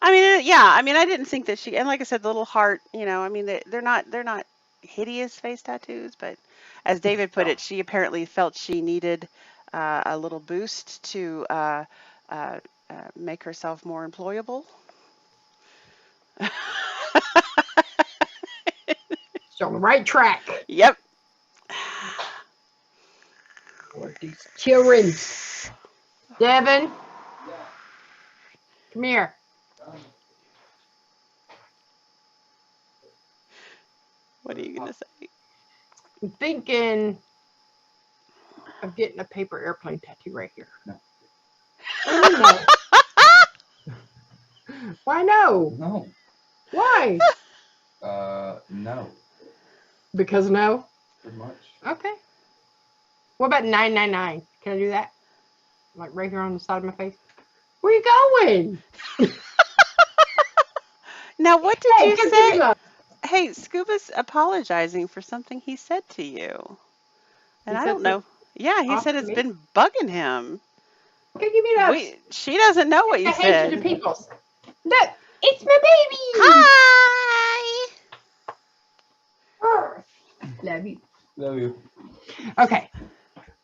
I mean, yeah. I mean, I didn't think that she, and like I said, the little heart. I mean, they're not hideous face tattoos, but as David put it, she apparently felt she needed a little boost to uh, make herself more employable. She's on the right track. Yep. Lord, these children. Devin, come here. What are you gonna say? I'm thinking of getting a paper airplane tattoo right here. No. What do you mean no? Why no? No. Why? No. Because no? Pretty much. Okay. What about 999? Can I do that? Like right here on the side of my face? Where you going? Now, what did Hey, you give say? me love. Hey, Scuba's apologizing for something he said to you. And He I said don't know. Yeah, he off said to it's me? been bugging him. Okay, give me love. She doesn't know what you I hate you to said. peoples. Look, it's my baby. Hi. Love you. Love you. Okay.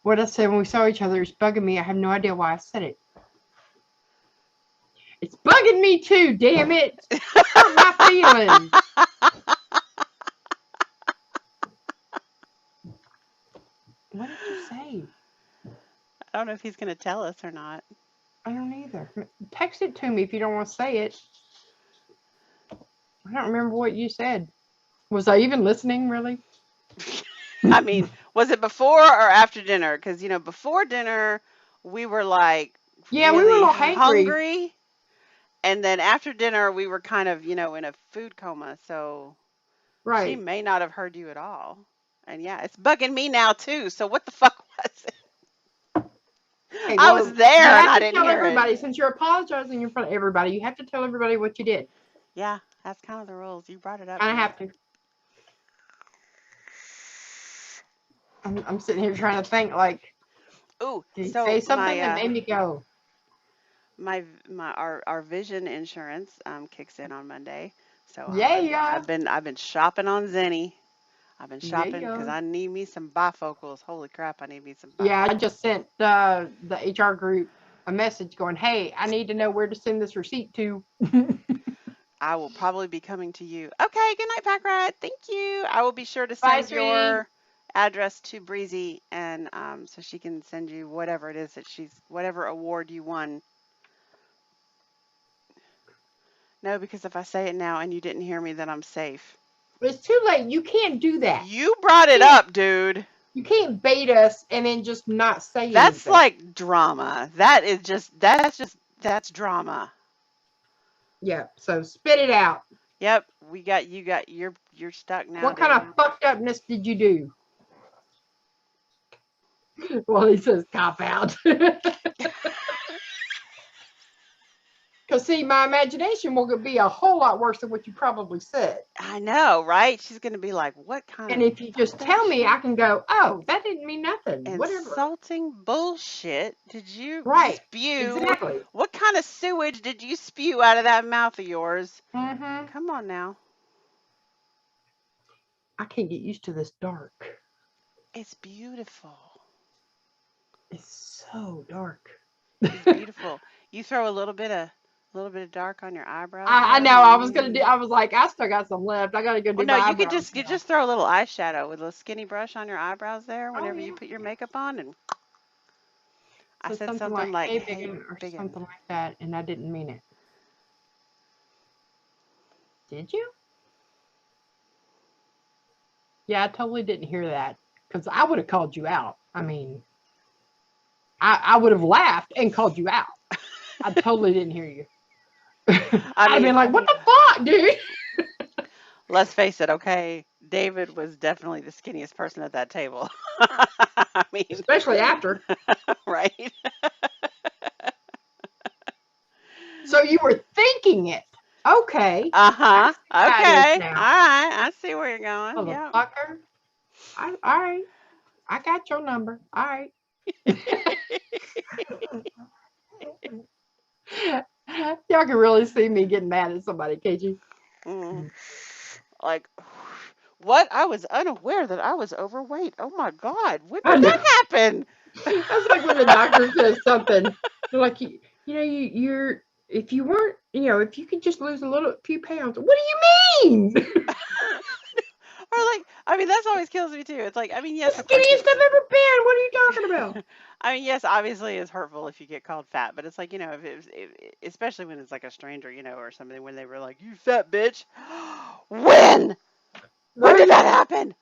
What I said when we saw each other is bugging me. I have no idea why I said it. It's bugging me too, damn it. Hurt my feelings. What did you say? I don't know if he's going to tell us or not. I don't either. Text it to me if you don't want to say it. I don't remember what you said. Was I even listening, really? I mean, was it before or after dinner? Because, before dinner, we were like Yeah, we were a really little hangry. hungry. And then after dinner, we were kind of, in a food coma. So she Right. may not have heard you at all. And yeah, it's bugging me now too. So what the fuck was it? Hey, I well, was there you and have I to didn't tell hear everybody, it. since you're apologizing in front of everybody, you have to tell everybody what you did. Yeah, that's kind of the rules. You brought it up. Kind of man. have to. I'm sitting here trying to think, like, Ooh, did he so say something that made me go? our vision insurance kicks in on Monday. So Yeah. I've been shopping on Zenny. I've been shopping because Yeah. I need me some bifocals. Holy crap, I need me some bifocals. Yeah, I just sent the HR group a message going, hey, I need to know where to send this receipt to. I will probably be coming to you. Okay, good night, Pack Rat. Thank you. I will be sure to Bye, send sweetie. your address to Breezy, and so she can send you whatever it is that whatever award you won. No, because if I say it now and you didn't hear me, then I'm safe. It's too late. You can't do that. You brought it up, dude. You can't bait us and then just not say That's anything. like drama. That's drama. Yeah, so spit it out. Yep, you're stuck now. What kind of fucked upness did you do? Well, he says cop out. Because, see, my imagination will be a whole lot worse than what you probably said. I know, right? She's going to be like, what kind And of if you just tell me, I can go, oh, that didn't mean nothing. Whatever. insulting bullshit did you Right. spew? Exactly. What kind of sewage did you spew out of that mouth of yours? Mm-hmm. Come on now. I can't get used to this dark. It's beautiful. It's so dark. It's beautiful. You throw a little bit of dark on your eyebrows. I there. know. I was gonna do. I was like, I still got some left. I gotta go Well, do no, my you could eyebrows you now. just throw a little eyeshadow with a skinny brush on your eyebrows there Oh whenever you yeah. put your makeup on, and I So said something something like like "Hey "Hey, Biggin" or biggin." something like that, and I didn't mean it. Did you? Yeah, I totally didn't hear that because I would have called you out. I mean, I would have laughed and called you out. I totally didn't hear you. I'd have been like, "What the fuck, dude?" Let's face it, okay? David was definitely the skinniest person at that table. I mean, Especially after. right? So you were thinking it. Okay. I Uh-huh. see how it is Okay. All now. right. I see where you're going. Yeah. Motherfucker. All right. I got your number. All right. Y'all can really see me getting mad at somebody, can't you? Mm. Like, what? I was unaware that I was overweight. Oh my God. When I did know. that happen? That's like when the doctor says something. They're like, you're, if you weren't, if you could just lose a few pounds. What do you mean? Or like, I mean, that's always kills me too. It's like, I mean, The yes, of course skinniest I've ever been. What are you talking about? I mean, yes, obviously it's hurtful if you get called fat, but it's like, if it was, especially when it's like a stranger, or something, when they were like, "You fat bitch." When? When did Right? that happen?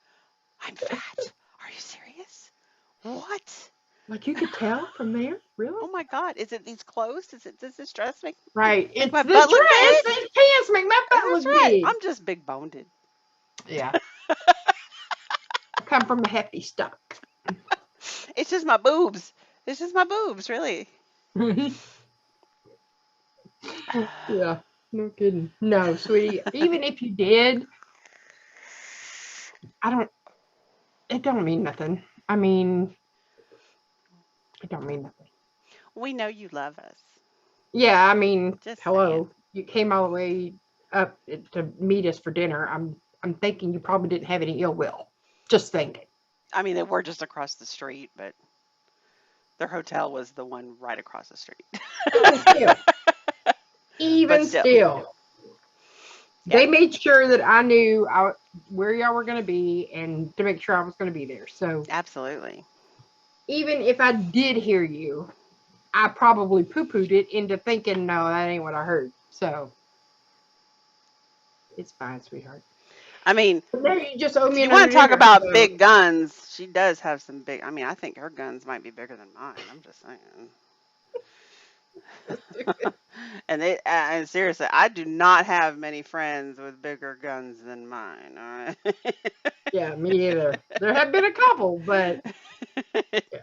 I'm fat. Are you serious? What? Like you could tell from there? Really? Oh my God. Is it these clothes? Does this dress Right. make It's my the butt look dress. big? These pants make my butt That's look right. big. I'm just big boned. Yeah. I come from a hefty stock. It's just my boobs. It's just my boobs, really. Yeah. No kidding. No, sweetie. Even if you did, it don't mean nothing. I mean, it don't mean nothing. We know you love us. Yeah, I mean, Just hello. saying. You came all the way up to meet us for dinner. I'm thinking you probably didn't have any ill will. Just thinking. I mean, they were just across the street, but their hotel was the one right across the street. Even still. But Even still. still. Yeah. They made sure that I knew where y'all were going to be and to make sure I was going to be there. So Absolutely. even if I did hear you, I probably poo-pooed it into thinking, no, that ain't what I heard. So it's fine, sweetheart. I mean, But now you just owe me you want another to talk dinner. about So. big guns? She does have some big. I mean, I think her guns might be bigger than mine. I'm just saying. And seriously, I do not have many friends with bigger guns than mine. All right. Yeah, me either. There have been a couple, but yeah,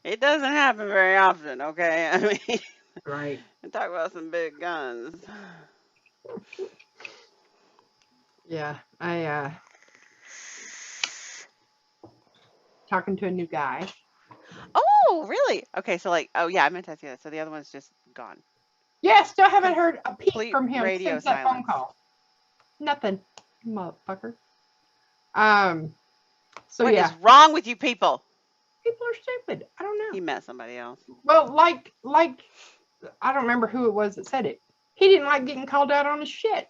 It doesn't happen very often. Okay. I mean, right. talk about some big guns. Yeah, I talking to a new guy. Oh, really? Okay, so like, oh yeah, I meant to ask you that. So the other one's just gone. Yeah, still haven't heard a peep Complete from him radio since that phone silence. call. Nothing, motherfucker. So What yeah, is wrong with you people? people are stupid. I don't He know. met somebody else. Well, like I don't remember who it was that said it. He didn't like getting called out on his shit.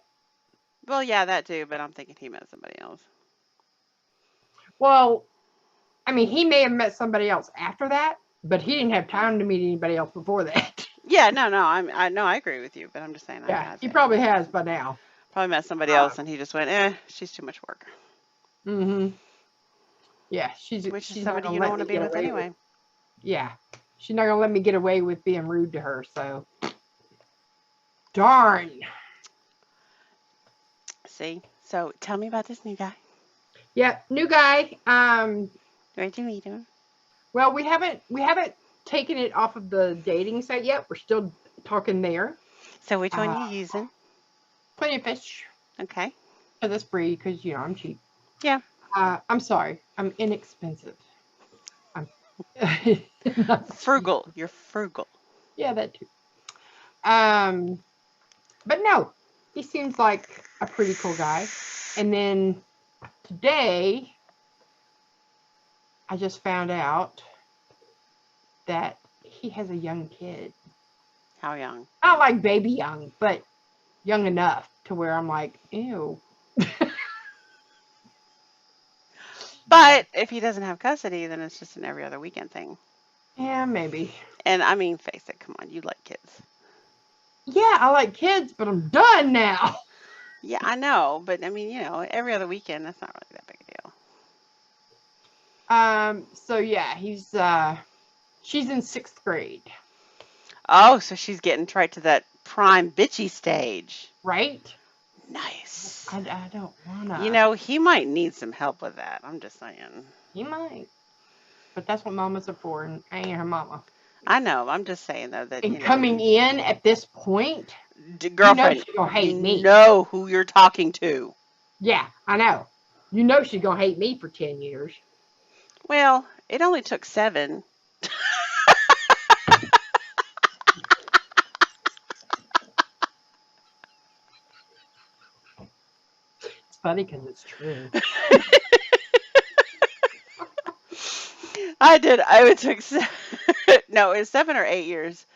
Well, yeah, that too, but I'm thinking he met somebody else. Well, I mean, he may have met somebody else after that, but he didn't have time to meet anybody else before that. Yeah, no, I agree with you, but I'm just saying, Yeah, I he think probably has by now. probably met somebody else, and he just went, she's too much work. Mm-hmm. Yeah, she's Which is not somebody gonna you don't let want me to be get with away anyway. with. Yeah, she's not gonna let me get away with being rude to her. So, darn. See, so tell me about this new guy. Yeah, new guy. Where'd you meet him? Well, we haven't taken it off of the dating site yet. We're still talking there. So which one you using? Plenty of fish Okay. for this breed because I'm cheap. Yeah. I'm sorry, I'm inexpensive. I'm Frugal. You're frugal. Yeah, that too. But no, he seems like a pretty cool guy. And then today I just found out that he has a young kid. How young? Not like baby young, but young enough to where I'm like, ew. But if he doesn't have custody, then it's just an every other weekend thing. Yeah, maybe. And I mean, face it, come on, you like kids. Yeah, I like kids, but I'm done now. Yeah, I know, but I mean, every other weekend, that's not really that big a deal. So yeah, she's in 6th grade. Oh, so she's getting right to that prime bitchy stage. Right? Nice. I don't wanna. He might need some help with that. I'm just saying. He might. But that's what mamas are for, and I ain't her mama. I know. I'm just saying though that And coming in at this point, girlfriend, she's gonna hate me. You know who you're talking to. Yeah, I know. She's gonna hate me for 10 years. Well, it only took 7. It's funny because it's true. It took no, it was 7 or 8 years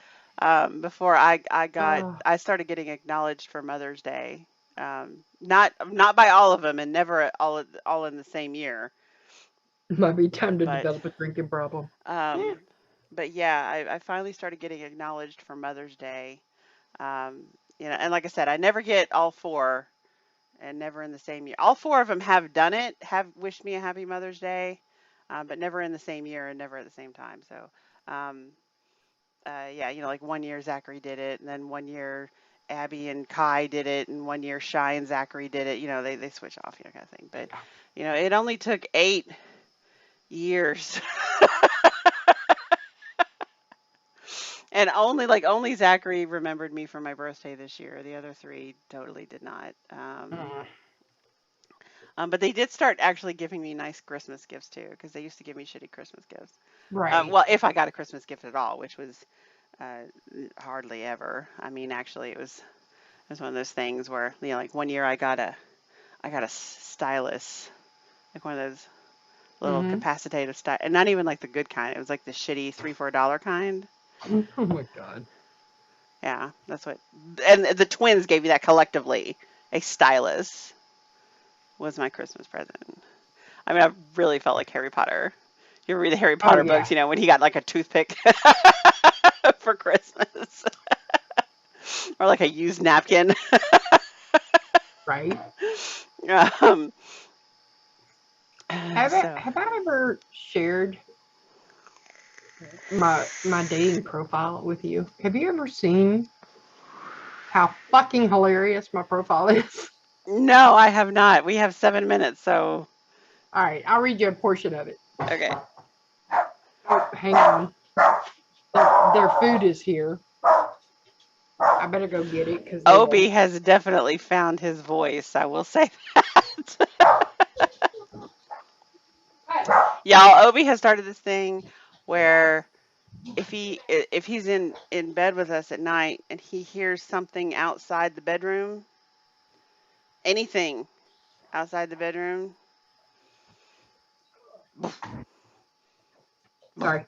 before I started getting acknowledged for Mother's Day. Not by all of them, and never all in the same year. Might be time to develop a drinking problem. But yeah, I finally started getting acknowledged for Mother's Day. And like I said, I never get all 4, and never in the same year. All 4 of them have done it, have wished me a happy Mother's Day, but never in the same year and never at the same time. So, yeah, like one year Zachary did it, and then one year Abby and Kai did it, and one year Shy and Zachary did it. They switch off, kind of thing. But it only took 8 years. And only Zachary remembered me for my birthday this year. The other 3 totally did not. But they did start actually giving me nice Christmas gifts too, because they used to give me shitty Christmas gifts. Right. Well, if I got a Christmas gift at all, which was hardly ever. I mean, actually, it was one of those things where like one year I got a stylus, like one of those little capacitative stylus, and not even like the good kind. It was like the shitty $3-4 kind. Oh my God. Yeah, that's what. And the twins gave me that collectively. A stylus was my Christmas present. I mean, I really felt like Harry Potter. You ever read the Harry Potter books? When he got like a toothpick for Christmas, or like a used napkin. Right. Have I ever shared my dating profile with you? Have you ever seen how fucking hilarious my profile is? No, I have not. We have 7 minutes, so. All right, I'll read you a portion of it. Okay. Oh, hang on. Their food is here. I better go get it because Obi has definitely found his voice. I will say that. Y'all, Obi has started this thing where if he's in bed with us at night and he hears something outside the bedroom, anything outside the bedroom. Sorry.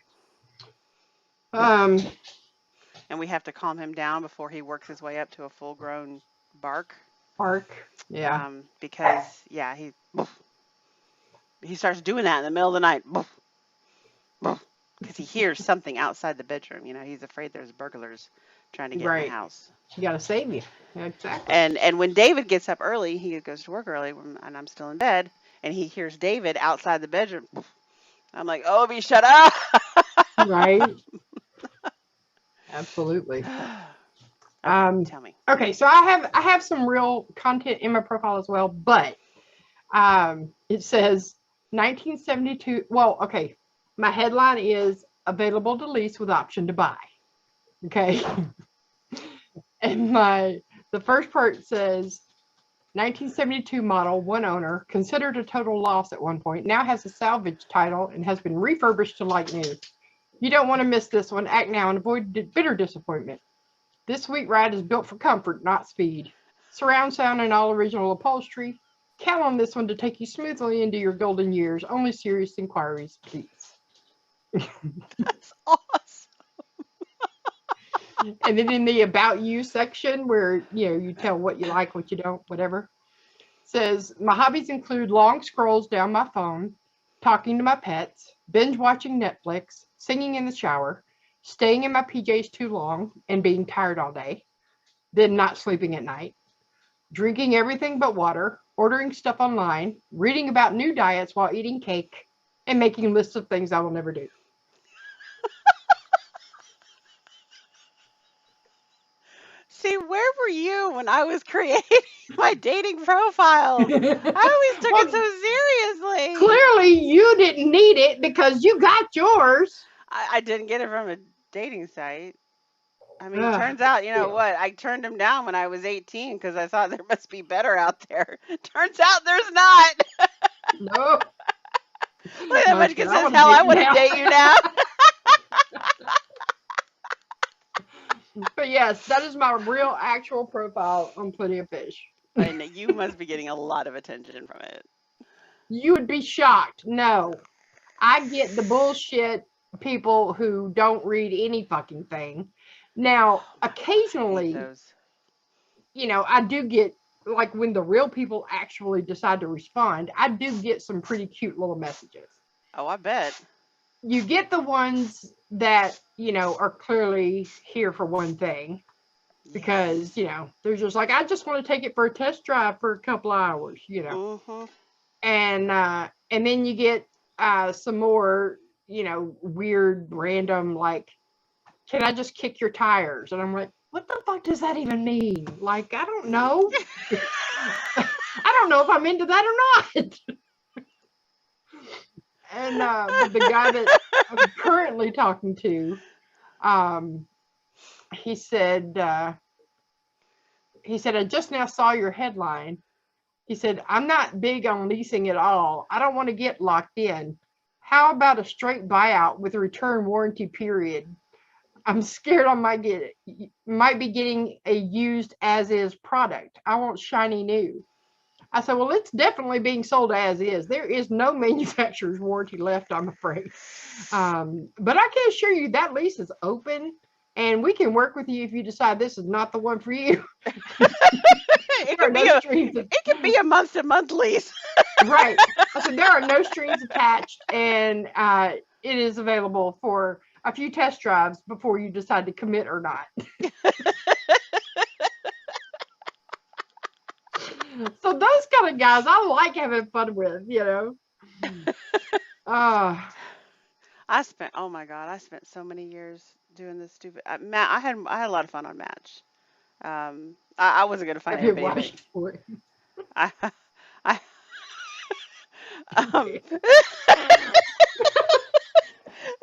And we have to calm him down before he works his way up to a full-grown bark. Yeah. Because he starts doing that in the middle of the night. Because he hears something outside the bedroom. He's afraid there's burglars trying to get in the house. You gotta save you. Exactly. And when David gets up early, he goes to work early, and I'm still in bed, and he hears David outside the bedroom. I'm like, Obi, shut up! Right. Absolutely. Tell me. Okay, so I have some real content in my profile as well, but it says 1972. Well, okay, my headline is available to lease with option to buy. Okay. And the first part says 1972 model, one owner, considered a total loss at one point, now has a salvage title and has been refurbished to like new. You don't want to miss this one. Act now and avoid bitter disappointment. This sweet ride is built for comfort, not speed. Surround sound and all original upholstery. Count on this one to take you smoothly into your golden years. Only serious inquiries, please. That's awesome. And then in the About You section, where you tell what you like, what you don't, whatever, says my hobbies include long scrolls down my phone, talking to my pets, binge watching Netflix, singing in the shower, staying in my PJs too long and being tired all day, then not sleeping at night, drinking everything but water, ordering stuff online, reading about new diets while eating cake, and making lists of things I will never do. See, where were you when I was creating my dating profiles? I always took it so seriously. Clearly, you didn't need it because you got yours. I didn't get it from a dating site. I mean, Ugh, turns out, you know still. what? I turned them down when I was 18 because I thought there must be better out there. Turns out there's not. No. Look at that much Munchkin, says, I wanna hell, I date you want to now. date you now. But yes, that is my real actual profile on Plenty of Fish. And you must be getting a lot of attention from it. You would be shocked. No, I get the bullshit people who don't read any fucking thing. Now, I hate occasionally, those. I do get, like when the real people actually decide to respond, I do get some pretty cute little messages. Oh, I bet. You get the ones that, are clearly here for one thing. Because they're just like, I just want to take it for a test drive for a couple hours, Mm-hmm. and then you get some more weird random, like, can I just kick your tires? And I'm like, what the fuck does that even mean? Like, I don't know. I don't know if I'm into that or not. And but the guy that I'm currently talking to, he said, I just now saw your headline. He said, I'm not big on leasing at all. I don't want to get locked in. How about a straight buyout with a return warranty period? I'm scared I might be getting a used as is product. I want shiny new. I said, well, it's definitely being sold as is. There is no manufacturer's warranty left, I'm afraid. But I can assure you that lease is open, and we can work with you if you decide this is not the one for you. It There are could be no a strings it could be a month-to-month lease. right. I said there are no strings attached, and it is available for a few test drives before you decide to commit or not. So those kind of guys I like having fun with, Oh my God, I spent so many years doing this stupid. I had a lot of fun on Match. I wasn't gonna find I've been anybody, watching for it. but I um.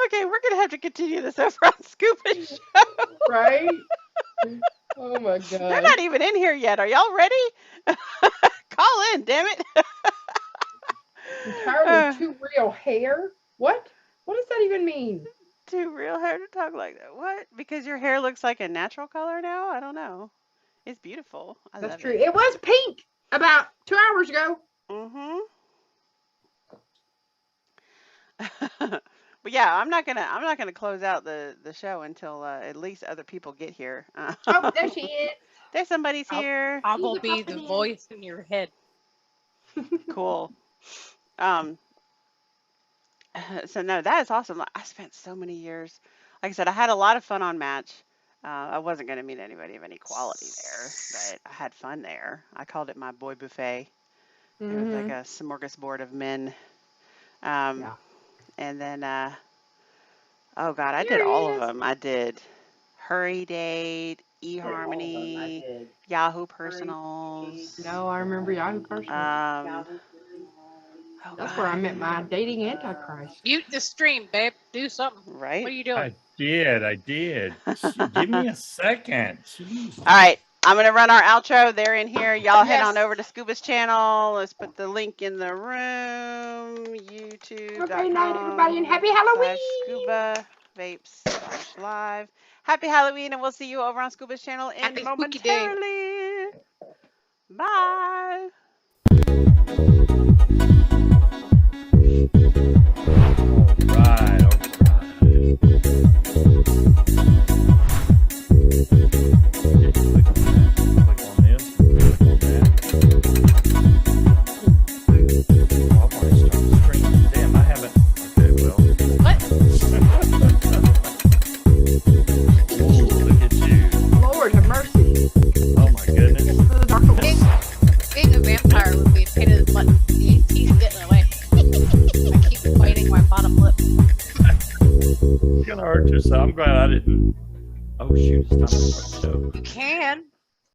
Okay, we're gonna have to continue this over on Scuba Show. Right? Oh my They're god. not even in here yet. Are y'all ready? Call in, damn it. Entirely too real hair? What? What does that even mean? Too real hair to talk like that. What? Because your hair looks like a natural color now? I don't know. It's beautiful. I That's love true. it. It was pink about 2 hours ago. Mm-hmm. But yeah, I'm not gonna close out the show until at least other people get here. Oh, there she is. There's somebody's I here. I She's will a be the popping in. voice in your head. Cool. Um. So no, that is awesome. I spent so many years. Like I said, I had a lot of fun on Match. I wasn't gonna meet anybody of any quality there, but I had fun there. I called it my boy buffet. It was like a smorgasbord of men. Yeah. And then, oh God, I did There he all of is. them. I did Hurry Date, Did all of them. I eHarmony, did. Yahoo Personals. No, I remember Yahoo Personal. Oh That's God, where I met my dating antichrist. Mute the stream, babe. Do something. What are right? you doing? I did. Give me a second. Jeez. All right, I'm gonna run our outro. They're in here. Y'all head on Yes. over to Scuba's channel. Let's put the link in the room. Okay, night, everybody, and happy Halloween. YouTube.com/Scuba Vapes /live. Happy Halloween, and we'll see you over on Scuba's channel in Happy spooky day. momentarily. Bye. Right. Damn, I haven't. Okay, well. What? Look at you. Lord have mercy. Oh my goodness. Being a vampire would be a pain in the butt. He's getting away. I keep biting my bottom lip. You're gonna hurt yourself. I'm glad I didn't. Oh shoot, it's time to start the show. You can.